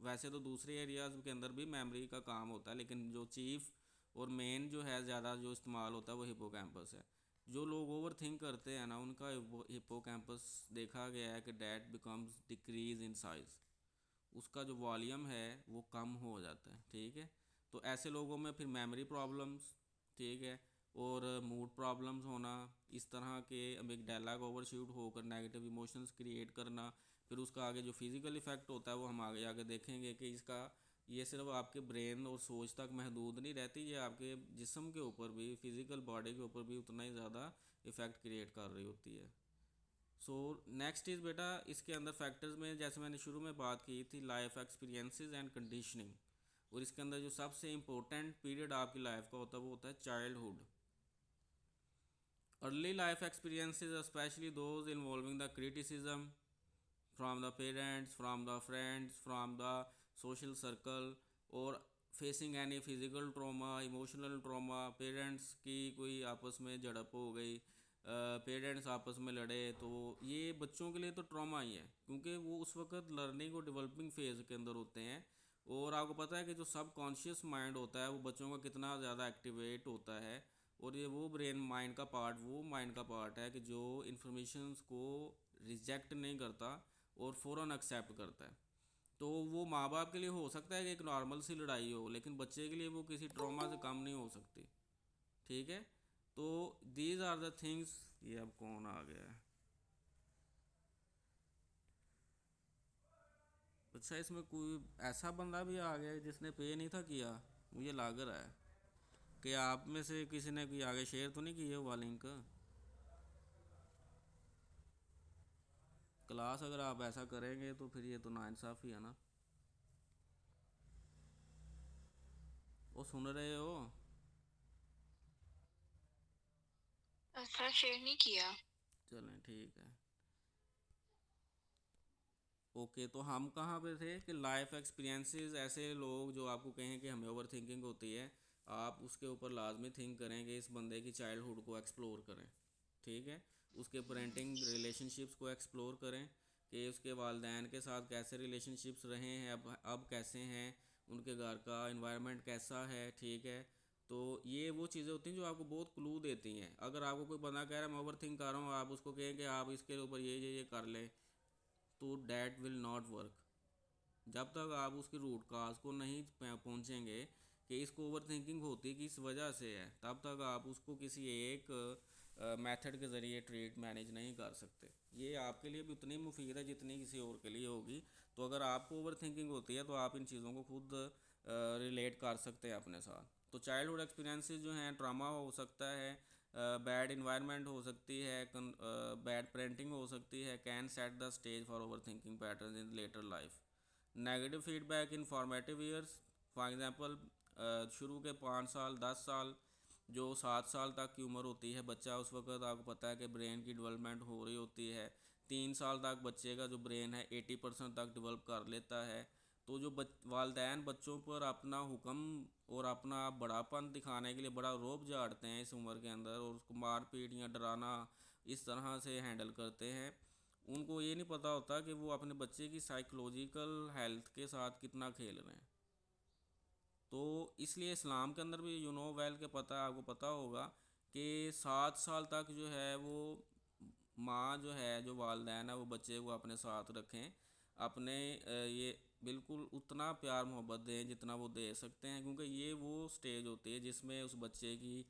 वैसे तो दूसरे एरियाज़ के अंदर भी मेमोरी का काम होता है, लेकिन जो चीफ और मेन जो है ज़्यादा जो इस्तेमाल होता है वो हिपोकैम्पस है। जो लोग ओवर थिंक करते हैं ना, उनका हिपोकैम्पस देखा गया है कि that becomes decrease in size, उसका जो वॉल्यूम है वो कम हो जाता है, ठीक है। तो ऐसे लोगों में फिर मेमोरी प्रॉब्लम्स, ठीक है, और मूड प्रॉब्लम्स होना, इस तरह के अमिगडाला का ओवरशूट होकर नेगेटिव इमोशंस क्रिएट करना। फिर उसका आगे जो फिज़िकल इफ़ेक्ट होता है वो हम आगे आगे देखेंगे कि इसका ये सिर्फ आपके ब्रेन और सोच तक महदूद नहीं रहती, ये आपके जिस्म के ऊपर भी, फिज़िकल बॉडी के ऊपर भी उतना ही ज़्यादा इफ़ेक्ट क्रिएट कर रही होती है। सो नेक्स्ट इज़ बेटा, इसके अंदर फैक्टर्स में जैसे मैंने शुरू में बात की थी, लाइफ एक्सपीरियंसेस एंड कंडीशनिंग, और इसके अंदर जो सबसे इम्पोर्टेंट पीरियड आपकी लाइफ का होता है वो होता है childhood. Early life experiences specially those involving the criticism from the parents, from the friends, from the social circle, और facing any physical trauma, emotional trauma, parents की कोई आपस में झड़प हो गई, पेरेंट्स आपस में लड़े, तो ये बच्चों के लिए तो ट्रॉमा ही है, क्योंकि वो उस वक्त लर्निंग और डेवलपिंग फेज़ के अंदर होते हैं। और आपको पता है कि जो सब कॉन्शियस माइंड होता है वो बच्चों का कितना ज़्यादा एक्टिवेट होता है, और ये वो ब्रेन माइंड का पार्ट, वो माइंड का पार्ट है कि जो इन्फॉर्मेशंस को रिजेक्ट नहीं करता और फ़ौरन एक्सेप्ट करता है। तो वो माँ बाप के लिए हो सकता है कि एक नॉर्मल सी लड़ाई हो, लेकिन बच्चे के लिए वो किसी ट्रॉमा से कम नहीं हो सकती, ठीक है। तो दीज आर द थिंग्स। ये अब कौन आ गया है? अच्छा, इसमें कोई ऐसा बंदा भी आ गया है जिसने पे नहीं था किया, मुझे लग रहा है कि आप में से किसी ने कोई आगे शेयर तो नहीं की है वो लिंक। क्लास अगर आप ऐसा करेंगे तो फिर ये तो नाइंसाफ़ी है ना। वो सुन रहे हो? सर शेयर नहीं किया। चलें ठीक है। ओके, तो हम कहाँ पे थे कि लाइफ एक्सपीरियंसेस, ऐसे लोग जो आपको कहें कि हमें ओवर थिंकिंग होती है, आप उसके ऊपर लाजमी थिंक करें कि इस बंदे की चाइल्डहुड को एक्सप्लोर करें। ठीक है, उसके पेरेंटिंग रिलेशनशिप्स को एक्सप्लोर करें कि उसके वालदैन के साथ कैसे रिलेशनशिप्स रहे हैं, अब कैसे हैं, उनके घर का इन्वायरमेंट कैसा है। ठीक है, तो ये वो चीज़ें होती हैं जो आपको बहुत क्लू देती हैं। अगर आपको कोई बंदा कह रहा है मैं ओवर थिंक कर रहा हूँ, आप उसको कहें कि आप इसके ऊपर ये कर लें, तो डैट विल नॉट वर्क। जब तक आप उसकी रूट काज को नहीं पहुंचेंगे कि इसको ओवर थिंकिंग होती किस वजह से है, तब तक आप उसको किसी एक मेथड के ज़रिए ट्रीट मैनेज नहीं कर सकते। ये आपके लिए भी उतनी मुफीद है जितनी किसी और के लिए होगी। तो अगर आपको ओवर थिंकिंग होती है तो आप इन चीज़ों को खुद रिलेट कर सकते हैं अपने साथ। तो चाइल्डहुड एक्सपीरियंसेस जो हैं, ट्रामा हो सकता है, बैड इन्वायरमेंट हो सकती है, बैड पेरेंटिंग हो सकती है, can set the stage for overthinking pattern in later life. Negative feedback in formative years, for example शुरू के 5 साल 10 साल, जो 7 साल तक की उम्र होती है बच्चा, उस वक्त आपको पता है कि ब्रेन की डेवलपमेंट हो रही होती है। 3 साल तक बच्चे का जो ब्रेन है 80% तक डेवलप कर लेता है। तो जो वालदैन बच्चों पर अपना हुक्म और अपना बड़ापन दिखाने के लिए बड़ा रौब झाड़ते हैं इस उम्र के अंदर, और उसको मार पीट या डराना इस तरह से हैंडल करते हैं, उनको ये नहीं पता होता कि वो अपने बच्चे की साइकोलॉजिकल हेल्थ के साथ कितना खेल रहे हैं। तो इसलिए इस्लाम के अंदर भी वेल के पता है, आपको पता होगा कि 7 साल तक जो है वो माँ जो है, जो वालदैन है, वो बच्चे को अपने साथ रखें, अपने ये बिल्कुल उतना प्यार मोहब्बत दें जितना वो दे सकते हैं, क्योंकि ये वो स्टेज होती है जिसमें उस बच्चे की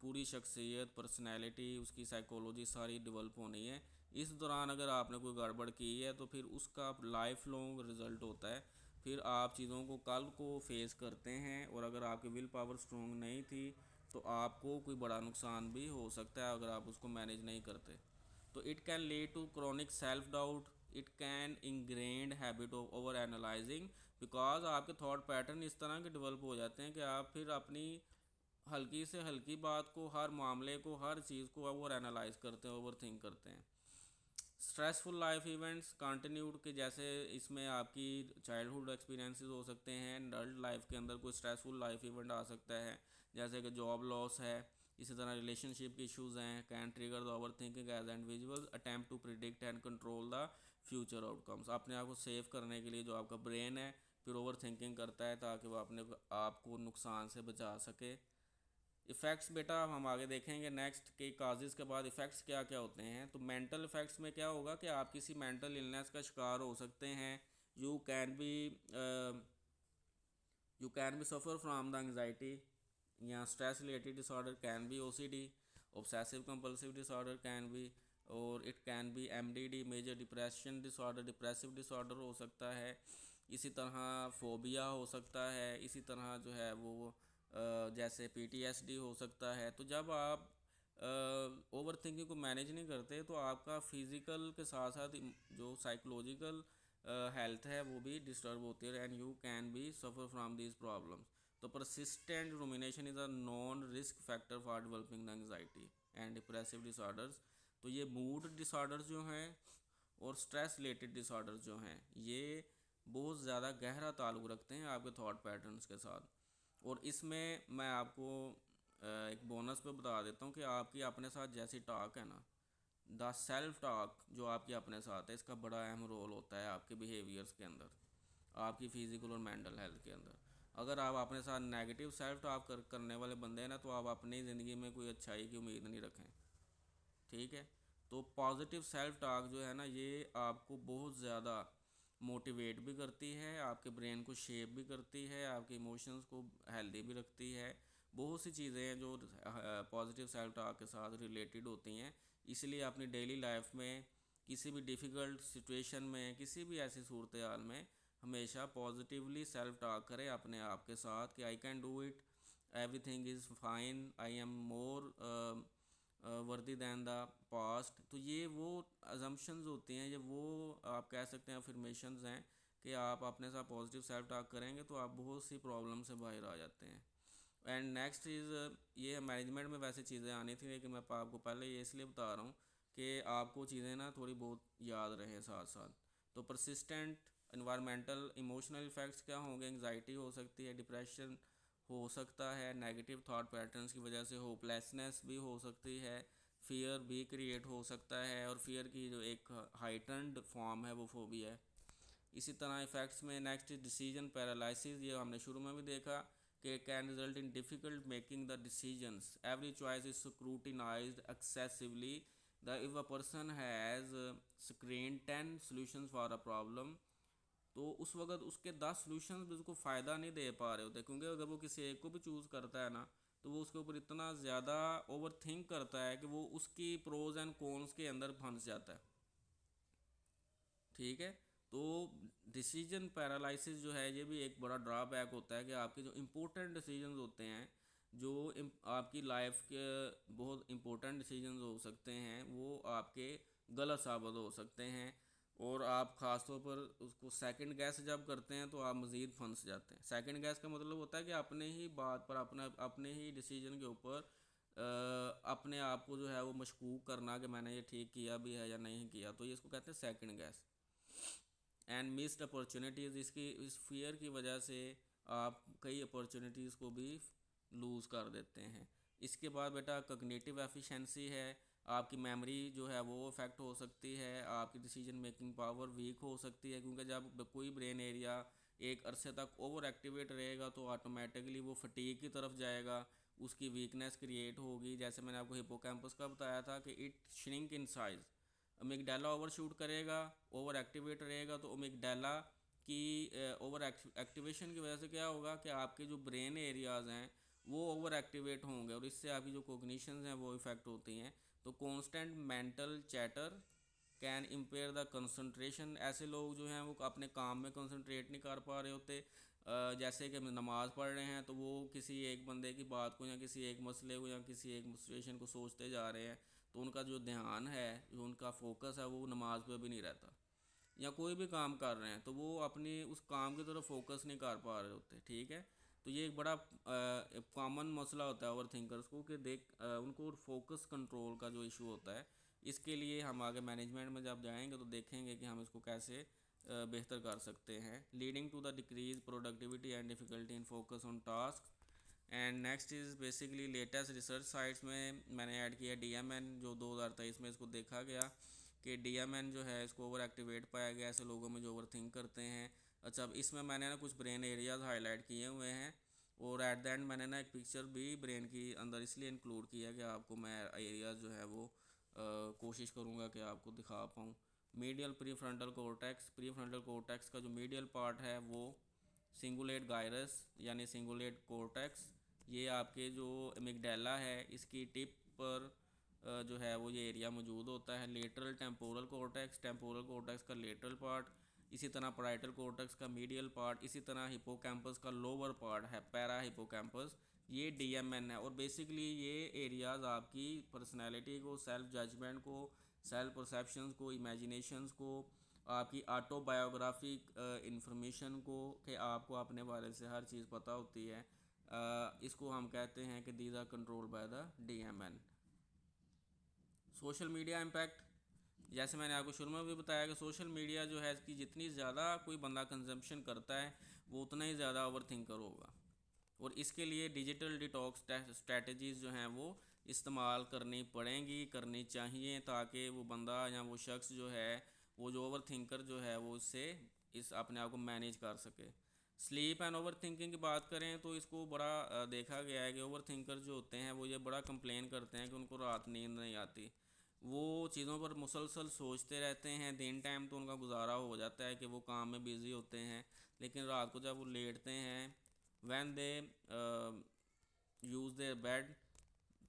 पूरी शख्सियत, पर्सनैलिटी, उसकी साइकोलॉजी सारी डेवलप होनी है। इस दौरान अगर आपने कोई गड़बड़ की है तो फिर उसका लाइफ लॉन्ग रिज़ल्ट होता है। फिर आप चीज़ों को कल को फेस करते हैं, और अगर आपकी विल पावर स्ट्रॉन्ग नहीं थी तो आपको कोई बड़ा नुकसान भी हो सकता है अगर आप उसको मैनेज नहीं करते। तो it can lead to chronic self doubt, it can ingrained habit of over analysing, because आपके थॉट पैटर्न इस तरह के डेवलप हो जाते हैं कि आप फिर अपनी हल्की से हल्की बात को, हर मामले को, हर चीज़ को ओवर एनालाइज करते हैं, ओवर थिंक करते हैं। स्ट्रेसफुल लाइफ इवेंट्स कंटिन्यूड के, जैसे इसमें आपकी चाइल्डहुड एक्सपीरियंसेस हो सकते हैं, एडल्ट लाइफ के अंदर कोई स्ट्रेसफुल लाइफ इवेंट आ सकता है, जैसे कि जॉब लॉस है, इसी तरह रिलेशनशिप के इश्यूज़ हैं, can trigger the over thinking as individual attempt to predict and control the future outcomes. अपने आप को सेव करने के लिए जो आपका ब्रेन है फिर ओवर थिंकिंग करता है ताकि वो अपने आपको नुकसान से बचा सके। इफ़ेक्ट्स बेटा हम आगे देखेंगे नेक्स्ट के काजेज़ के बाद इफ़ेक्ट्स क्या क्या होते हैं। तो मेंटल इफ़ेक्ट्स में क्या होगा कि आप किसी मेंटल इलनेस का शिकार हो सकते हैं। You can be you can be suffer from the anxiety या stress related disorder, can be OCD, obsessive compulsive disorder can be, और it can be MDD, major depression disorder, depressive disorder हो सकता है। इसी तरह फोबिया हो सकता है। इसी तरह जो है वो जैसे पीटीएसडी हो सकता है। तो जब आप ओवर थिंकिंग को मैनेज नहीं करते तो आपका फिज़िकल के साथ साथ जो साइकोलॉजिकल हेल्थ है वो भी डिस्टर्ब होती है, and you can be suffer from this problems. तो persistent rumination is a known risk factor for developing the anxiety and depressive disorders. तो ये मूड डिसऑर्डर्स जो हैं और स्ट्रेस रिलेटेड डिसऑर्डर्स जो हैं, ये बहुत ज़्यादा गहरा ताल्लुक़ रखते हैं आपके थॉट पैटर्न्स के साथ। और इसमें मैं आपको एक बोनस पे बता देता हूँ कि आपकी अपने साथ जैसी टॉक है ना, द सेल्फ टॉक जो आपकी अपने साथ है, इसका बड़ा अहम रोल होता है आपके बिहेवियर्स के अंदर, आपकी फ़िज़िकल और मेंटल हेल्थ के अंदर। अगर आप अपने साथ नेगेटिव सेल्फ टॉक करने वाले बंदे हैं ना, तो आप अपनी ज़िंदगी में कोई अच्छाई की उम्मीद नहीं रखें। ठीक है, तो पॉजिटिव सेल्फ टॉक जो है ना, ये आपको बहुत ज़्यादा मोटिवेट भी करती है, आपके ब्रेन को शेप भी करती है, आपके इमोशंस को हेल्दी भी रखती है। बहुत सी चीज़ें हैं जो पॉजिटिव सेल्फ टॉक के साथ रिलेटेड होती हैं। इसलिए अपनी डेली लाइफ में किसी भी डिफ़िकल्ट सिचुएशन में, किसी भी ऐसी सूरत हाल में हमेशा पॉजिटिवली सेल्फ टॉक करें अपने आप के साथ कि I can do it, everything is fine, I am more वर्दी दैन द पास्ट। तो ये वो अजम्पशंस होती हैं, ये वो आप कह सकते हैं अफर्मेशंस हैं कि आप अपने साथ पॉजिटिव सेल्फ टॉक करेंगे तो आप बहुत सी प्रॉब्लम से बाहर आ जाते हैं। एंड नेक्स्ट इज़, ये मैनेजमेंट में वैसे चीज़ें आनी थी लेकिन मैं आपको पहले ये इसलिए बता रहा हूँ कि आपको चीज़ें ना थोड़ी बहुत याद रहें साथ साथ। तो परसिस्टेंट इन्वायरमेंटल इमोशनल इफ़ेक्ट्स क्या होंगे, एंग्जाइटी हो सकती है, डिप्रेशन हो सकता है, नेगेटिव थॉट पैटर्न्स की वजह से होपलेसनेस भी हो सकती है, फियर भी क्रिएट हो सकता है, और फियर की जो एक हाइटन्ड फॉर्म है वो फोबिया है। इसी तरह इफ़ेक्ट्स में नेक्स्ट डिसीजन पैरालिसिस, ये हमने शुरू में भी देखा कि can result in difficult making the decisions, every choice is scrutinised excessively, the if a person has screen 10 solutions for a problem, तो उस वक्त उसके 10 सॉल्यूशंस भी उसको फ़ायदा नहीं दे पा रहे होते, क्योंकि अगर वो किसी एक को भी चूज़ करता है ना, तो वो उसके ऊपर इतना ज़्यादा ओवर थिंक करता है कि वो उसकी प्रोज एंड कॉन्स के अंदर फंस जाता है। ठीक है, तो डिसीजन पैरालिसिस जो है ये भी एक बड़ा ड्रॉबैक होता है कि आपके जो इम्पोर्टेंट डिसीजंस होते हैं, जो आपकी लाइफ के बहुत इम्पोर्टेंट डिसीजंस हो सकते हैं, वो आपके गलत साबित हो सकते हैं, और आप ख़ासतौर पर उसको सेकंड गैस जब करते हैं तो आप मज़ीद फंस जाते हैं। सेकंड गैस का मतलब होता है कि अपने ही बात पर अपने ही डिसीजन के ऊपर अपने आप को जो है वो मशकूक करना कि मैंने ये ठीक किया भी है या नहीं किया, तो ये इसको कहते हैं second gas. And missed opportunities, इसकी इस फियर की वजह से आप कई अपॉर्चुनिटीज़ को भी लूज़ कर देते हैं। इसके बाद बेटा कॉग्निटिव एफिशिएंसी है, आपकी मेमोरी जो है वो इफ़ेक्ट हो सकती है, आपकी डिसीजन मेकिंग पावर वीक हो सकती है, क्योंकि जब कोई ब्रेन एरिया एक अरसे तक ओवर एक्टिवेट रहेगा तो ऑटोमेटिकली वो फटीग की तरफ जाएगा, उसकी वीकनेस क्रिएट होगी। जैसे मैंने आपको हिपोकैम्पस का बताया था कि it shrink in size, amygdala overshoot करेगा, ओवर एक्टिवेट रहेगा, तो अमिगडाला की ओवर एक्टिवेशन की वजह से क्या होगा कि आपके जो ब्रेन एरियाज़ हैं वो ओवर एक्टिवेट होंगे, और इससे आपकी जो कोग्निशंस हैं वो इफ़ेक्ट होती हैं। तो constant mental chatter can impair the concentration, ऐसे लोग जो हैं वो अपने काम में कंसंट्रेट नहीं कर पा रहे होते। जैसे कि नमाज़ पढ़ रहे हैं तो वो किसी एक बंदे की बात को या किसी एक मसले को या किसी एक सिचुएशन को सोचते जा रहे हैं, तो उनका जो ध्यान है, जो उनका फोकस है, वो नमाज पे भी नहीं रहता। या कोई भी काम कर रहे हैं तो वो अपनी उस काम की तरफ फोकस नहीं कर पा रहे होते। ठीक है, तो ये एक बड़ा कॉमन मसला होता है ओवर थिंकर्स को कि उनको फोकस कंट्रोल का जो इशू होता है। इसके लिए हम आगे मैनेजमेंट में जब जाएंगे तो देखेंगे कि हम इसको कैसे बेहतर कर सकते हैं। Leading to the decrease productivity and difficulty in focus on task. And next is basically latest research sites में मैंने ऐड किया DMN, जो 2023 में इसको देखा गया कि DMN जो है इसको ओवर एक्टिवेट पाया गया ऐसे लोगों में जो ओवर थिंक करते हैं। अच्छा, अब इसमें मैंने ना कुछ ब्रेन एरियाज़ हाईलाइट किए हुए हैं, और एट द एंड मैंने ना एक पिक्चर भी ब्रेन की अंदर इसलिए इंक्लूड किया कि आपको मैं एरियाज़ जो है वो कोशिश करूँगा कि आपको दिखा पाऊँ। मीडियल प्री फ्रंटल कोर्टेक्स का जो मीडियल पार्ट है वो सिंगुलेट गायरस यानी सिंगुलेट कोर्टेक्स, ये आपके जो एमिगडाला है इसकी टिप पर जो है वो ये एरिया मौजूद होता है। लेटरल टेम्पोरल कोर्टेक्स का लेटरल पार्ट, इसी तरह पैराइटल कोर्टेक्स का मीडियल पार्ट, इसी तरह हिपोकैम्पस का लोअर पार्ट है पैरा हिपोकैम्पस, ये DMN है। और बेसिकली ये एरियाज़ आपकी पर्सनैलिटी को, सेल्फ जजमेंट को, सेल्फ परसेप्शंस को, इमेजिनेशंस को, आपकी ऑटोबायोग्राफी इंफॉर्मेशन को, कि आपको अपने बारे से हर चीज़ पता होती है, इसको हम कहते हैं कि these are control by the DMN। Social media impact, जैसे मैंने आपको शुरू में भी बताया कि सोशल मीडिया जो है इसकी जितनी ज़्यादा कोई बंदा कंजम्पशन करता है वो उतना ही ज़्यादा ओवर थिंकर होगा, और इसके लिए डिजिटल डिटॉक्स स्ट्रैटेजीज़ जो हैं वो इस्तेमाल करनी पड़ेंगी, करनी चाहिए, ताकि वो बंदा या वो शख्स जो है वो जो ओवर थिंकर जो है वो इससे इस अपने आप को मैनेज कर सके। स्लीप एंड ओवर थिंकिंग की बात करें तो इसको बड़ा देखा गया है कि ओवर थिंकर जो होते हैं वो ये बड़ा कंप्लेन करते हैं कि उनको रात नींद नहीं आती, वो चीज़ों पर मुसलसल सोचते रहते हैं। दिन टाइम तो उनका गुजारा हो जाता है कि वो काम में बिज़ी होते हैं, लेकिन रात को जब वो लेटते हैं, when they use their bed,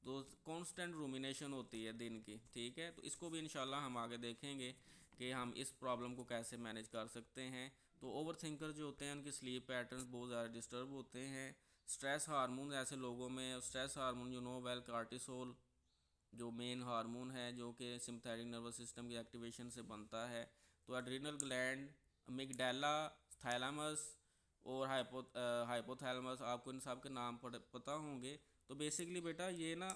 तो कांस्टेंट रूमिनेशन होती है दिन की। ठीक है, तो इसको भी इंशाल्लाह हम आगे देखेंगे कि हम इस प्रॉब्लम को कैसे मैनेज कर सकते हैं। तो ओवर थिंकर जो होते हैं उनकी स्लीप पैटर्न्स बहुत ज़्यादा डिस्टर्ब होते हैं। स्ट्रेस हार्मोन ऐसे लोगों में, stress hormone you know well, cortisol जो मेन हार्मोन है जो कि सिम्पैथेटिक नर्वस सिस्टम की एक्टिवेशन से बनता है। तो एड्रिनल ग्लैंड, अमिगडाला, थैलेमस और हाइपोथैलेमस, आपको इन सब के नाम पता होंगे। तो बेसिकली बेटा ये ना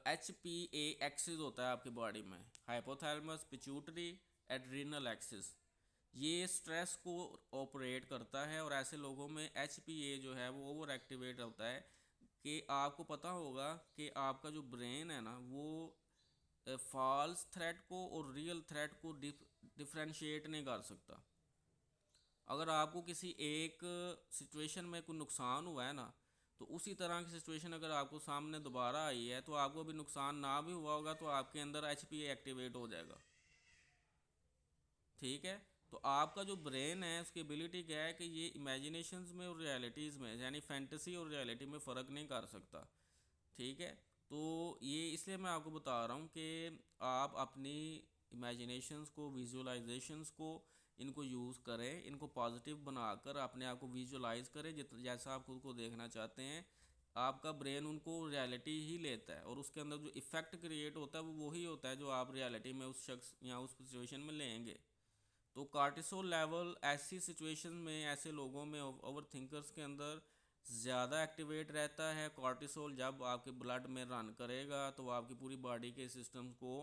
HPA एक्सिस होता है आपकी बॉडी में, हाइपोथैलेमस, पिट्यूटरी, एड्रिनल एक्सिस, ये स्ट्रेस को ऑपरेट करता है और ऐसे लोगों में HPA जो है वो ओवर एक्टिवेट होता है कि आपको पता होगा कि आपका जो ब्रेन है ना वो फॉल्स थ्रेट को और रियल थ्रेट को डिफरेंशिएट नहीं कर सकता। अगर आपको किसी एक सिचुएशन में कोई नुकसान हुआ है ना, तो उसी तरह की सिचुएशन अगर आपको सामने दोबारा आई है तो आपको भी नुकसान ना भी हुआ होगा तो आपके अंदर HPA एक्टिवेट हो जाएगा। ठीक है, तो आपका जो ब्रेन है उसकी एबिलिटी क्या है कि ये इमेजिनेशंस में और रियलिटीज़ में, यानी फैंटेसी और रियलिटी में फ़र्क नहीं कर सकता। ठीक है, तो ये इसलिए मैं आपको बता रहा हूँ कि आप अपनी इमेजिनेशंस को, विजुअलाइजेशंस को, इनको यूज़ करें, इनको पॉजिटिव बनाकर अपने आप को विजुअलाइज करें जैसा आप खुद को देखना चाहते हैं। आपका ब्रेन उनको रियलिटी ही लेता है और उसके अंदर जो इफ़ेक्ट क्रिएट होता है वो वही होता है जो आप रियलिटी में उस शख्स या उस सिचुएशन में लेंगे। तो कार्टिसोल लेवल ऐसी सिचुएशन में, ऐसे लोगों में, ओवर थिंकर्स के अंदर ज़्यादा एक्टिवेट रहता है। कार्टिसोल जब आपके ब्लड में रन करेगा तो आपकी पूरी बॉडी के सिस्टम को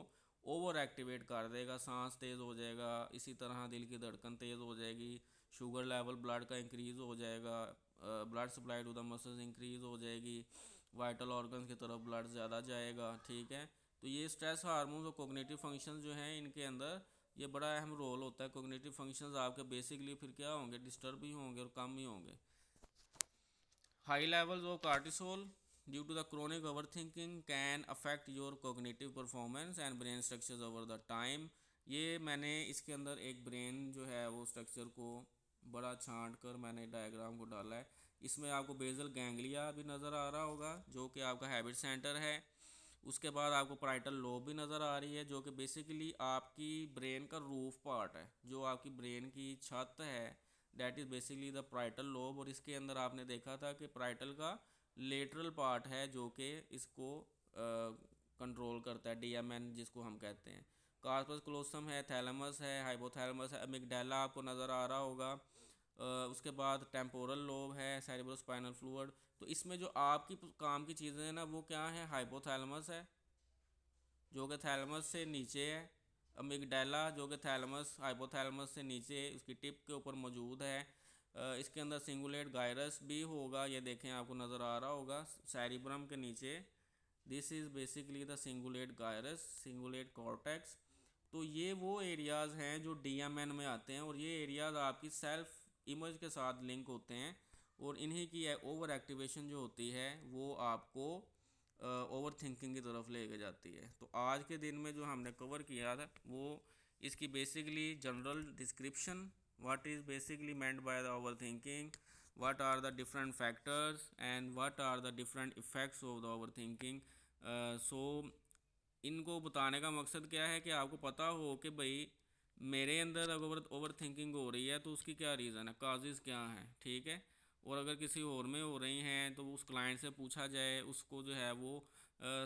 ओवर एक्टिवेट कर देगा, सांस तेज़ हो जाएगा, इसी तरह दिल की धड़कन तेज़ हो जाएगी, शुगर लेवल ब्लड का इंक्रीज़ हो जाएगा, blood supply to the muscles increase हो जाएगी, वाइटल ऑर्गन्स की तरफ ब्लड ज़्यादा जाएगा। ठीक है, तो ये स्ट्रेस हार्मोन्स और कोग्निटिव फंक्शंस जो हैं इनके अंदर ये बड़ा अहम रोल होता है। कोग्निटिव फंक्शंस आपके बेसिकली फिर क्या होंगे, डिस्टर्ब ही होंगे और कम ही होंगे। High levels of cortisol due to the chronic overthinking can affect your cognitive performance and brain structures over the time। ये मैंने इसके अंदर एक ब्रेन जो है वो स्ट्रक्चर को बड़ा छांट कर मैंने डायग्राम को डाला है। इसमें आपको बेसल गैंग्लिया भी नज़र आ रहा होगा जो कि आपका हैबिट सेंटर है। उसके बाद आपको पाराइटल लोब भी नज़र आ रही है जो कि बेसिकली आपकी ब्रेन का रूफ पार्ट है, जो आपकी ब्रेन की छत है, that is basically the parietal lobe. और इसके अंदर आपने देखा था कि पाराइटल का लेटरल पार्ट है जो कि इसको कंट्रोल करता है, DMN जिसको हम कहते हैं। कार्पस क्लोसम है, थैलेमस है, हाइपोथैलेमस है, अमिगडाला आपको नज़र आ रहा होगा। उसके बाद टेम्पोरल लोब है, सेरेब्रोस्पाइनल फ्लूइड। तो इसमें जो आपकी काम की चीज़ें हैं ना वो क्या है, हाइपोथैलेमस है जो कि थैलेमस से नीचे है, अमिगडाला जो कि थैलेमस हाइपोथैलेमस से नीचे उसकी टिप के ऊपर मौजूद है। इसके अंदर सिंगुलेट गायरस भी होगा, ये देखें आपको नज़र आ रहा होगा सेरिब्रम के नीचे। This is basically the cingulate gyrus, cingulate cortex. तो ये वो एरियाज़ हैं जो DMN में आते हैं और ये एरियाज़ आपकी सेल्फ इमेज के साथ लिंक होते हैं और इन्हीं की ओवर एक्टिवेशन जो होती है वो आपको ओवर थिंकिंग की तरफ लेके जाती है। तो आज के दिन में जो हमने कवर किया था वो इसकी basically general description, what is basically meant by the over thinking, what are the different factors and what are the different effects of the over thinking. So इनको बताने का मकसद क्या है कि आपको पता हो कि भाई मेरे अंदर अगर ओवर थिंकिंग हो रही है तो उसकी क्या रीज़न है, काजेज़ क्या हैं। ठीक है, और अगर किसी और में हो रही हैं तो उस क्लाइंट से पूछा जाए, उसको जो है वो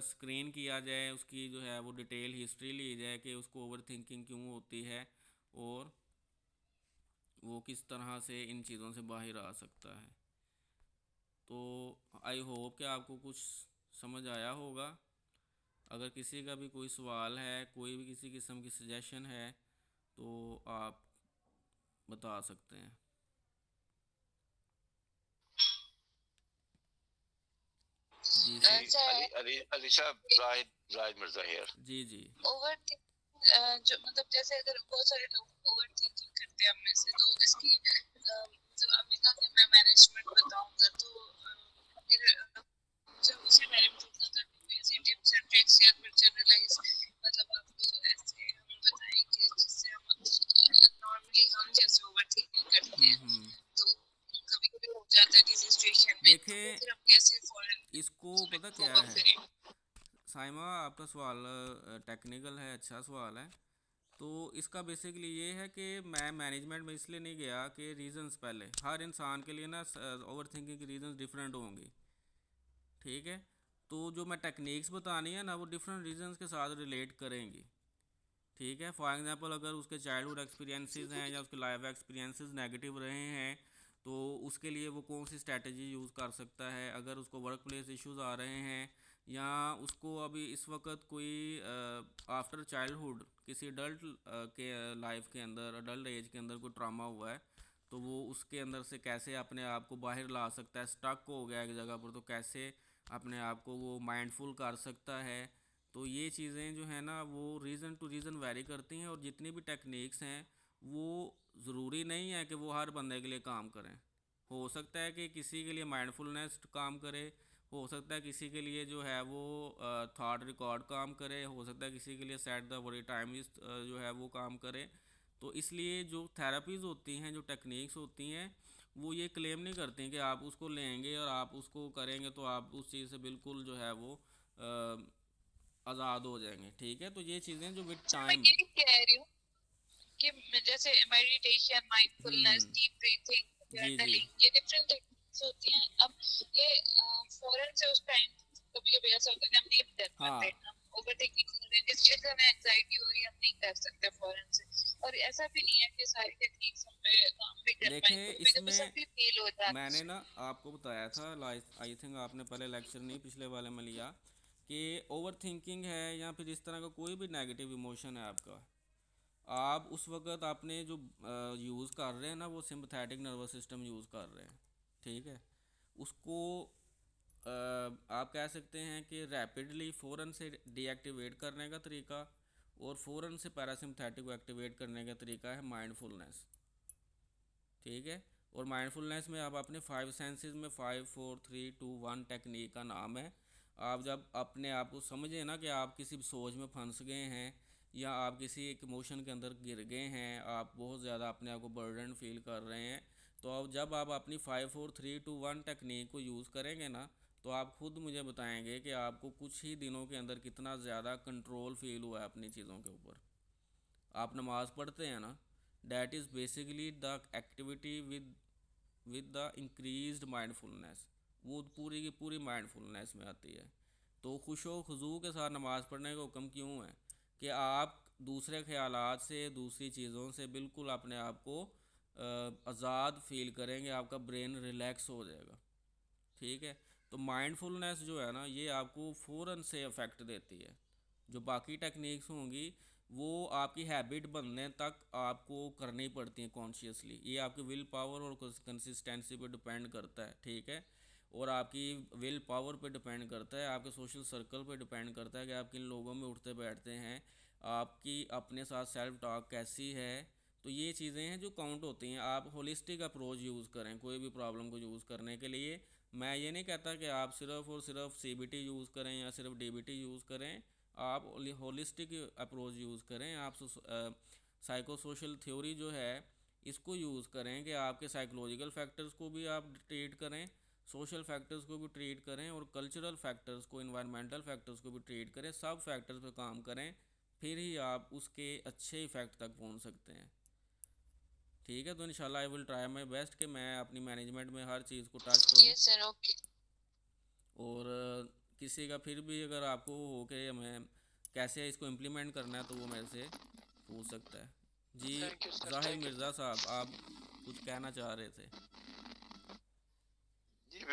स्क्रीन किया जाए, उसकी जो है वो डिटेल हिस्ट्री ली जाए कि उसको ओवर थिंकिंग क्यों होती है और वो किस तरह से इन चीज़ों से बाहर आ सकता है। तो आई होप कि आपको कुछ समझ आया होगा। अगर किसी का भी कोई सवाल है, कोई भी किसी किस्म की सजेशन है तो आप बता सकते हैं। जी सर। अलीशा राहिद मिर्जा हियर। जी जी। ओवर जो मतलब जैसे अगर बहुत सारे लोग ओवर थिंकिंग करते हैं हम में से, तो इसकी मतलब आपने कहा कि मैं मैनेजमेंट बताऊंगा, तो फिर मुझे उसी बारे में थोड़ा सा ऐसी टिप्स एंड ट्रिक्स या फिर जनरलाइज मतलब आप ऐसे हमें बताएं कि जिससे हम नॉर्मली हम जैसे ओवर थिंकिंग करते हैं तो कभी कभी हो जाता है किसी सिचुएशन में, तो वो फिर हम कैसे इसको पता क्या है साइमा, आपका सवाल टेक्निकल है, अच्छा सवाल है। तो इसका बेसिकली ये है कि मैं मैनेजमेंट में इसलिए नहीं गया कि रीज़न्स पहले हर इंसान के लिए ना ओवर थिंकिंग की रीज़न्स डिफरेंट होंगी। ठीक है, तो जो मैं टेक्निक्स बतानी है ना वो डिफरेंट रीज़न्स के साथ रिलेट करेंगी। ठीक है, फॉर एग्जांपल अगर उसके चाइल्डहुड एक्सपीरियंसेस हैं या उसके लाइफ एक्सपीरियंसेस नेगेटिव रहे हैं तो उसके लिए वो कौन सी स्ट्रैटेजी यूज़ कर सकता है। अगर उसको वर्क प्लेस इश्यूज़ आ रहे हैं या उसको अभी इस वक्त कोई आफ्टर चाइल्डहुड किसी अडल्ट के लाइफ के अंदर, अडल्ट एज के अंदर कोई ट्रॉमा हुआ है, तो वो उसके अंदर से कैसे अपने आप को बाहर ला सकता है, स्टक हो गया एक जगह पर तो कैसे अपने आप को वो माइंडफुल कर सकता है। तो ये चीज़ें जो है ना वो रीज़न टू रीज़न वैरी करती हैं, और जितनी भी टेक्निक्स हैं वो ज़रूरी नहीं है कि वो हर बंदे के लिए काम करें। हो सकता है कि किसी के लिए माइंडफुलनेस काम करे, हो सकता है किसी के लिए जो है वो थॉट रिकॉर्ड काम करे, हो सकता है किसी के लिए सेट द बड़ी टाइम जो है वो काम करे। तो इसलिए जो थेरेपीज़ होती हैं, जो टेक्निक्स होती हैं, वो ये क्लेम नहीं करती कि आप उसको लेंगे और आप उसको करेंगे तो आप उस चीज़ से बिल्कुल जो है वो आज़ाद हो जाएंगे। ठीक है, तो ये चीज़ें जो विद सर मैं टाइम। ये कह रही हूँ कि जैसे मेडिटेशन, माइंडफुलनेस, हम्म। डीप ब्रीथिंग, जी जी। जर्नलिंग, ये डिफरेंट टेक्निक्स होती हैं। अब ये फौरन से उस टाइम कभी कभी ऐसा होता है कि हम नहीं कर पाते, हाँ, हम ओवरथिंकिंग कर रहे हैं, जिस चीज से हमें एंजाइटी हो रही है हम नहीं कर सकते फौरन से। और ऐसा भी नहीं है कि सारी टेक्निक्स हम पे काम भी कर पाएंगे, देखें कभी कभी इसमें सब भी फेल हो जाता मैंने है। ना आपको बताया था, आई थिंक आपने पहले लेक्चर नहीं पिछले वाले में लिया, कि ओवर थिंकिंग है या फिर इस तरह का कोई भी नेगेटिव इमोशन है आपका, आप उस वक्त आपने जो यूज़ कर रहे हैं ना वो सिंपथेटिक नर्वस सिस्टम यूज़ कर रहे हैं। ठीक है, उसको आप कह सकते हैं कि रैपिडली फ़ौरन से डीएक्टिवेट करने का तरीका और फ़ौरन से पैरासिम्पथेटिक को एक्टिवेट करने का तरीका है माइंडफुलनेस। ठीक है, और माइंडफुलनेस में आप अपने 5 सेंसेस में 5 4 3 2 1 टेक्निक का नाम है। आप जब अपने आप को समझे ना कि आप किसी सोच में फंस गए हैं या आप किसी एक इमोशन के अंदर गिर गए हैं, आप बहुत ज़्यादा अपने आप को बर्डन फील कर रहे हैं, तो अब जब आप अपनी 5 4 3 2 1 टेक्निक को यूज़ करेंगे ना, तो आप खुद मुझे बताएंगे कि आपको कुछ ही दिनों के अंदर कितना ज़्यादा कंट्रोल फील हुआ है अपनी चीज़ों के ऊपर। आप नमाज़ पढ़ते हैं ना, that is basically the activity with the increased mindfulness, वो पूरी की पूरी माइंडफुलनेस में आती है। तो खुशो खुजू के साथ नमाज़ पढ़ने का हुक्म क्यों है कि आप दूसरे ख्यालात से, दूसरी चीज़ों से बिल्कुल अपने आप को आज़ाद फील करेंगे, आपका ब्रेन रिलैक्स हो जाएगा। ठीक है, तो माइंडफुलनेस जो है ना ये आपको फ़ौरन से अफेक्ट देती है। जो बाकी टेक्निक्स होंगी वो आपकी हैबिट बनने तक आपको करनी पड़ती हैं कॉन्शियसली, ये आपकी विल पावर और कंसिस्टेंसी पे डिपेंड करता है। ठीक है, और आपकी विल पावर पे डिपेंड करता है, आपके सोशल सर्कल पे डिपेंड करता है कि आप किन लोगों में उठते बैठते हैं, आपकी अपने साथ सेल्फ टॉक कैसी है। तो ये चीज़ें हैं जो काउंट होती हैं। आप होलिस्टिक अप्रोच यूज़ करें कोई भी प्रॉब्लम को यूज़ करने के लिए। मैं ये नहीं कहता कि आप सिर्फ़ और सिर्फ सीबीटी यूज़ करें या सिर्फ डीबीटी यूज़ करें, आप होलिस्टिक अप्रोच यूज़ करें। आप साइको सोशल थ्योरी जो है इसको यूज़ करें कि आपके साइकोलॉजिकल फैक्टर्स को भी आप ट्रीट करें, सोशल फैक्टर्स को भी ट्रीट करें, और कल्चरल फैक्टर्स को, इन्वायरमेंटल फैक्टर्स को भी ट्रीट करें, सब फैक्टर्स पे काम करें, फिर ही आप उसके अच्छे इफ़ेक्ट तक पहुंच सकते हैं। ठीक है, तो इंशाल्लाह I will try my best कि मैं अपनी मैनेजमेंट में हर चीज़ को टच करूं। Yes sir, okay. और किसी का फिर भी अगर आपको हो कि मैं कैसे इसको इम्प्लीमेंट करना है तो वो मेरे से पूछ सकता है। जी, थैंक यू सर, जाहिर थैंक यू। मिर्ज़ा साहब, आप कुछ कहना चाह रहे थे? जी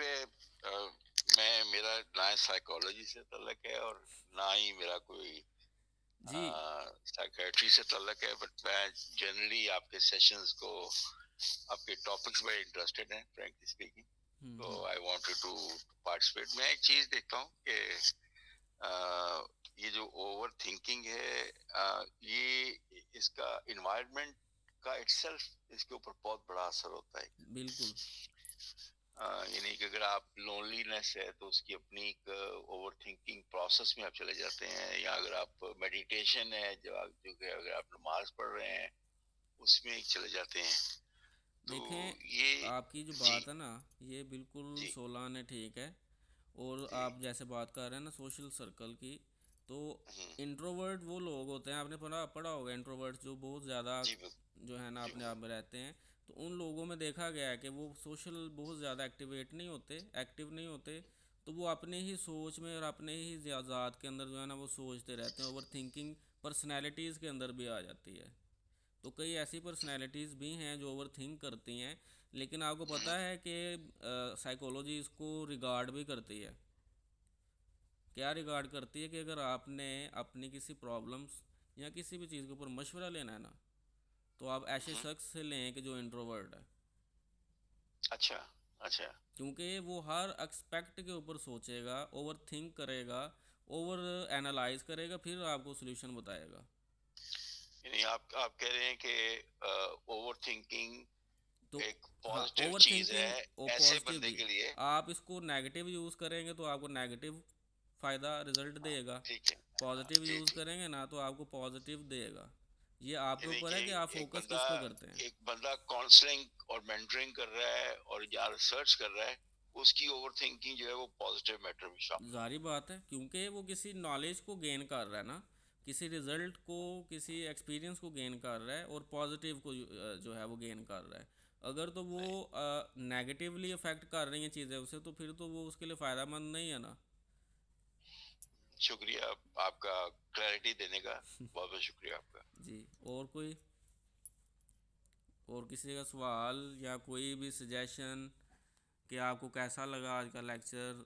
मैं मेरा ना साइकोलॉजी से तल्लक है और ना ही मेरा कोई जी। साइकेट्री से तल्लक है, बट मैं जनरली आपके सेशंस को, आपके टॉपिक्स में इंटरेस्टेड हैं, फ्रैंकली स्पीकिंग। तो hmm. I wanted to participate. मैं एक चीज देखता हूँ कि ये जो ओवर थिंकिंग है, ये इसका इन्वायरमेंट का इटसेल्फ इसके ऊपर बहुत बड़ा असर होता है। बिल्कुल। यानी कि अगर आप लोनलीनेस है तो उसकी अपनी एक ओवर थिंकिंग प्रोसेस में आप चले जाते हैं, या अगर आप मेडिटेशन है जो कि अगर आप नमाज पढ़ रहे हैं उसमें एक चले जाते हैं। तो ये, देखें, आपकी जो जी बात है ना ये बिल्कुल जी, 16 ने ठीक है। और जी, आप जैसे बात कर रहे हैं ना सोशल सर्कल की, तो हम्म, इंट्रोवर्ट वो लोग होते हैं, आपने पढ़ा पढ़ा होगा, इंट्रोवर्ट जो बहुत ज़्यादा जी, जो है ना जी, अपने आप में रहते हैं। तो उन लोगों में देखा गया है कि वो सोशल बहुत ज़्यादा एक्टिवेट नहीं होते, एक्टिव नहीं होते। तो वो अपने ही सोच में और अपने ही ज़ात के अंदर जो है ना वो सोचते रहते हैं, ओवर थिंकिंग पर्सनैलिटीज़ के अंदर भी आ जाती है। तो कई ऐसी पर्सनैलिटीज़ भी हैं जो ओवर थिंक करती हैं, लेकिन आपको पता है कि साइकोलॉजी इसको रिगार्ड भी करती है। क्या रिगार्ड करती है कि अगर आपने अपनी किसी प्रॉब्लम्स या किसी भी चीज़ के ऊपर मशवरा लेना है ना, तो आप ऐसे हम्म, शख्स से लें कि जो इंट्रोवर्ट है, अच्छा अच्छा। क्योंकि वो हर एक्सपेक्ट के ऊपर सोचेगा, ओवर थिंक करेगा, ओवर एनालाइज करेगा, फिर आपको सोल्यूशन बताएगा। यानी आप कह रहे हैं कि ओवर थिंकिंग तो एक हाँ, पॉजिटिव ओवर चीज थिंकिंग है और ऐसे पॉजिटिव बंदे भी। के लिए। आप इसको नेगेटिव यूज़ करेंगे तो आपको नेगेटिव फ़ायदा रिजल्ट हाँ, देगा, ठीक है। हाँ, पॉजिटिव जी यूज़ जी। करेंगे ना तो आपको पॉजिटिव देगा। ये आपके यानी ऊपर कि है कि आप फोकस किस पे करते हैं। एक बंदा काउंसलिंग और मेंटरिंग कर रहा है और या रिसर्च कर रहा है, उसकी ओवर थिंकिंग जो है वो पॉजिटिव मैटर में शामिल ज़ाहिर बात है, क्योंकि वो किसी नॉलेज को गेन कर रहा है ना, किसी रिजल्ट को, किसी एक्सपीरियंस को गेन कर रहा है, और पॉजिटिव को जो है वो गेन कर रहा है। अगर तो वो है। नेगेटिवली अफेक्ट कर रही हैं चीज़ें उसे, तो फिर तो वो उसके लिए फ़ायदेमंद नहीं है ना। शुक्रिया आपका क्लैरिटी देने का, बहुत बहुत शुक्रिया आपका। जी। और कोई, और किसी का सवाल या कोई भी सजेशन कि आपको कैसा लगा आज का लेक्चर,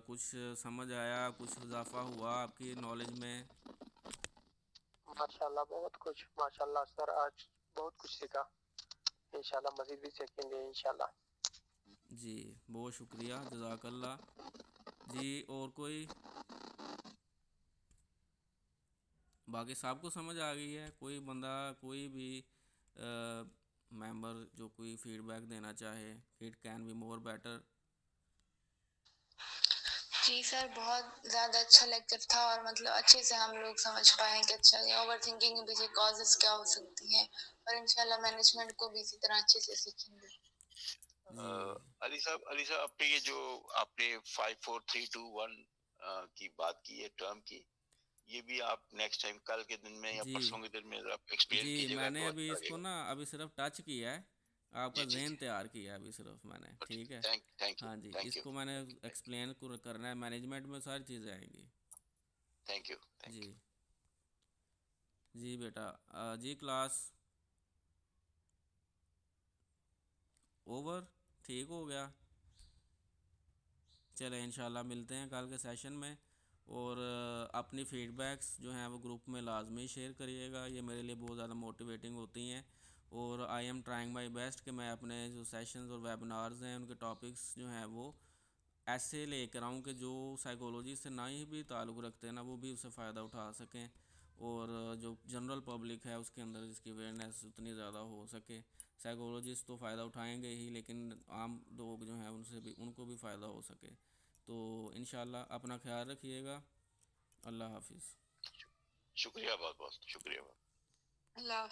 कुछ समझ आया, कुछ इजाफा हुआ आपकी नॉलेज में। माशाल्लाह बहुत कुछ, माशाल्लाह सर आज बहुत कुछ सीखा। इंशाल्लाह मजीद भी सीखेंगे इंशाल्लाह। जी, बहुत शुक्रिया, जज़ाकल्ला। जी, और कोई, बाकी सबको समझ आ गई है? कोई बंदा, कोई भी मेंबर जो कोई फीडबैक देना चाहे, it can be more better. जी सर, बहुत ज़्यादा अच्छा लेक्चर था और मतलब अच्छे से हम लोग समझ पाए कि अच्छा ये ओवर थिंकिंग के पीछे कॉजेज़ क्या हो सकती हैं, और इंशाल्लाह मैनेजमेंट को भी इसी तरह अच्छे से सीखेंगे। जी अली साहब आपने ये जो आपने 5 4 3 2 1 की बात की है टर्म की, ये भी आप नेक्स्ट टाइम कल के दिन में या जी परसों के दिन में आप एक्सप्लेन जी, कीजिएगा मैंने तो अभी अच्छा इसको लगेगा। ना अभी सिर्फ टच किया है, आपका जी जी जहन जी। तैयार किया है अभी सिर्फ मैंने, ठीक है। थैंक यू हाँ जी, थैंक यू इसको मैंने थैंक यू एक्सप्लेन करना है, मैनेजमेंट में सारी चीज़ें आएंगी। थैंक यू थैंक जी यू। जी बेटा, जी क्लास ओवर, ठीक हो गया। चले इंशाल्लाह मिलते हैं कल के सेशन में, और अपनी फ़ीडबैक्स जो हैं वो ग्रुप में लाजमी शेयर करिएगा, ये मेरे लिए बहुत ज़्यादा मोटिवेटिंग होती हैं। और I am trying my best कि मैं अपने जो सेशंस और वेबिनार्स हैं उनके टॉपिक्स जो हैं वो ऐसे लेकर आऊँ कि जो साइकोलॉजी से ना ही भी ताल्लुक़ रखते हैं ना, वो भी उससे फ़ायदा उठा सकें, और जो जनरल पब्लिक है उसके अंदर इसकी अवेयरनेस उतनी ज़्यादा हो सके। साइकोलॉजिस्ट तो फ़ायदा उठाएंगे ही, लेकिन आम लोग जो हैं उनसे भी, उनको भी फ़ायदा हो सके। तो इंशाल्लाह अपना ख्याल रखिएगा। अल्लाह हाफिज़। शुक्रिया बहुत बहुत शुक्रिया। अल्लाह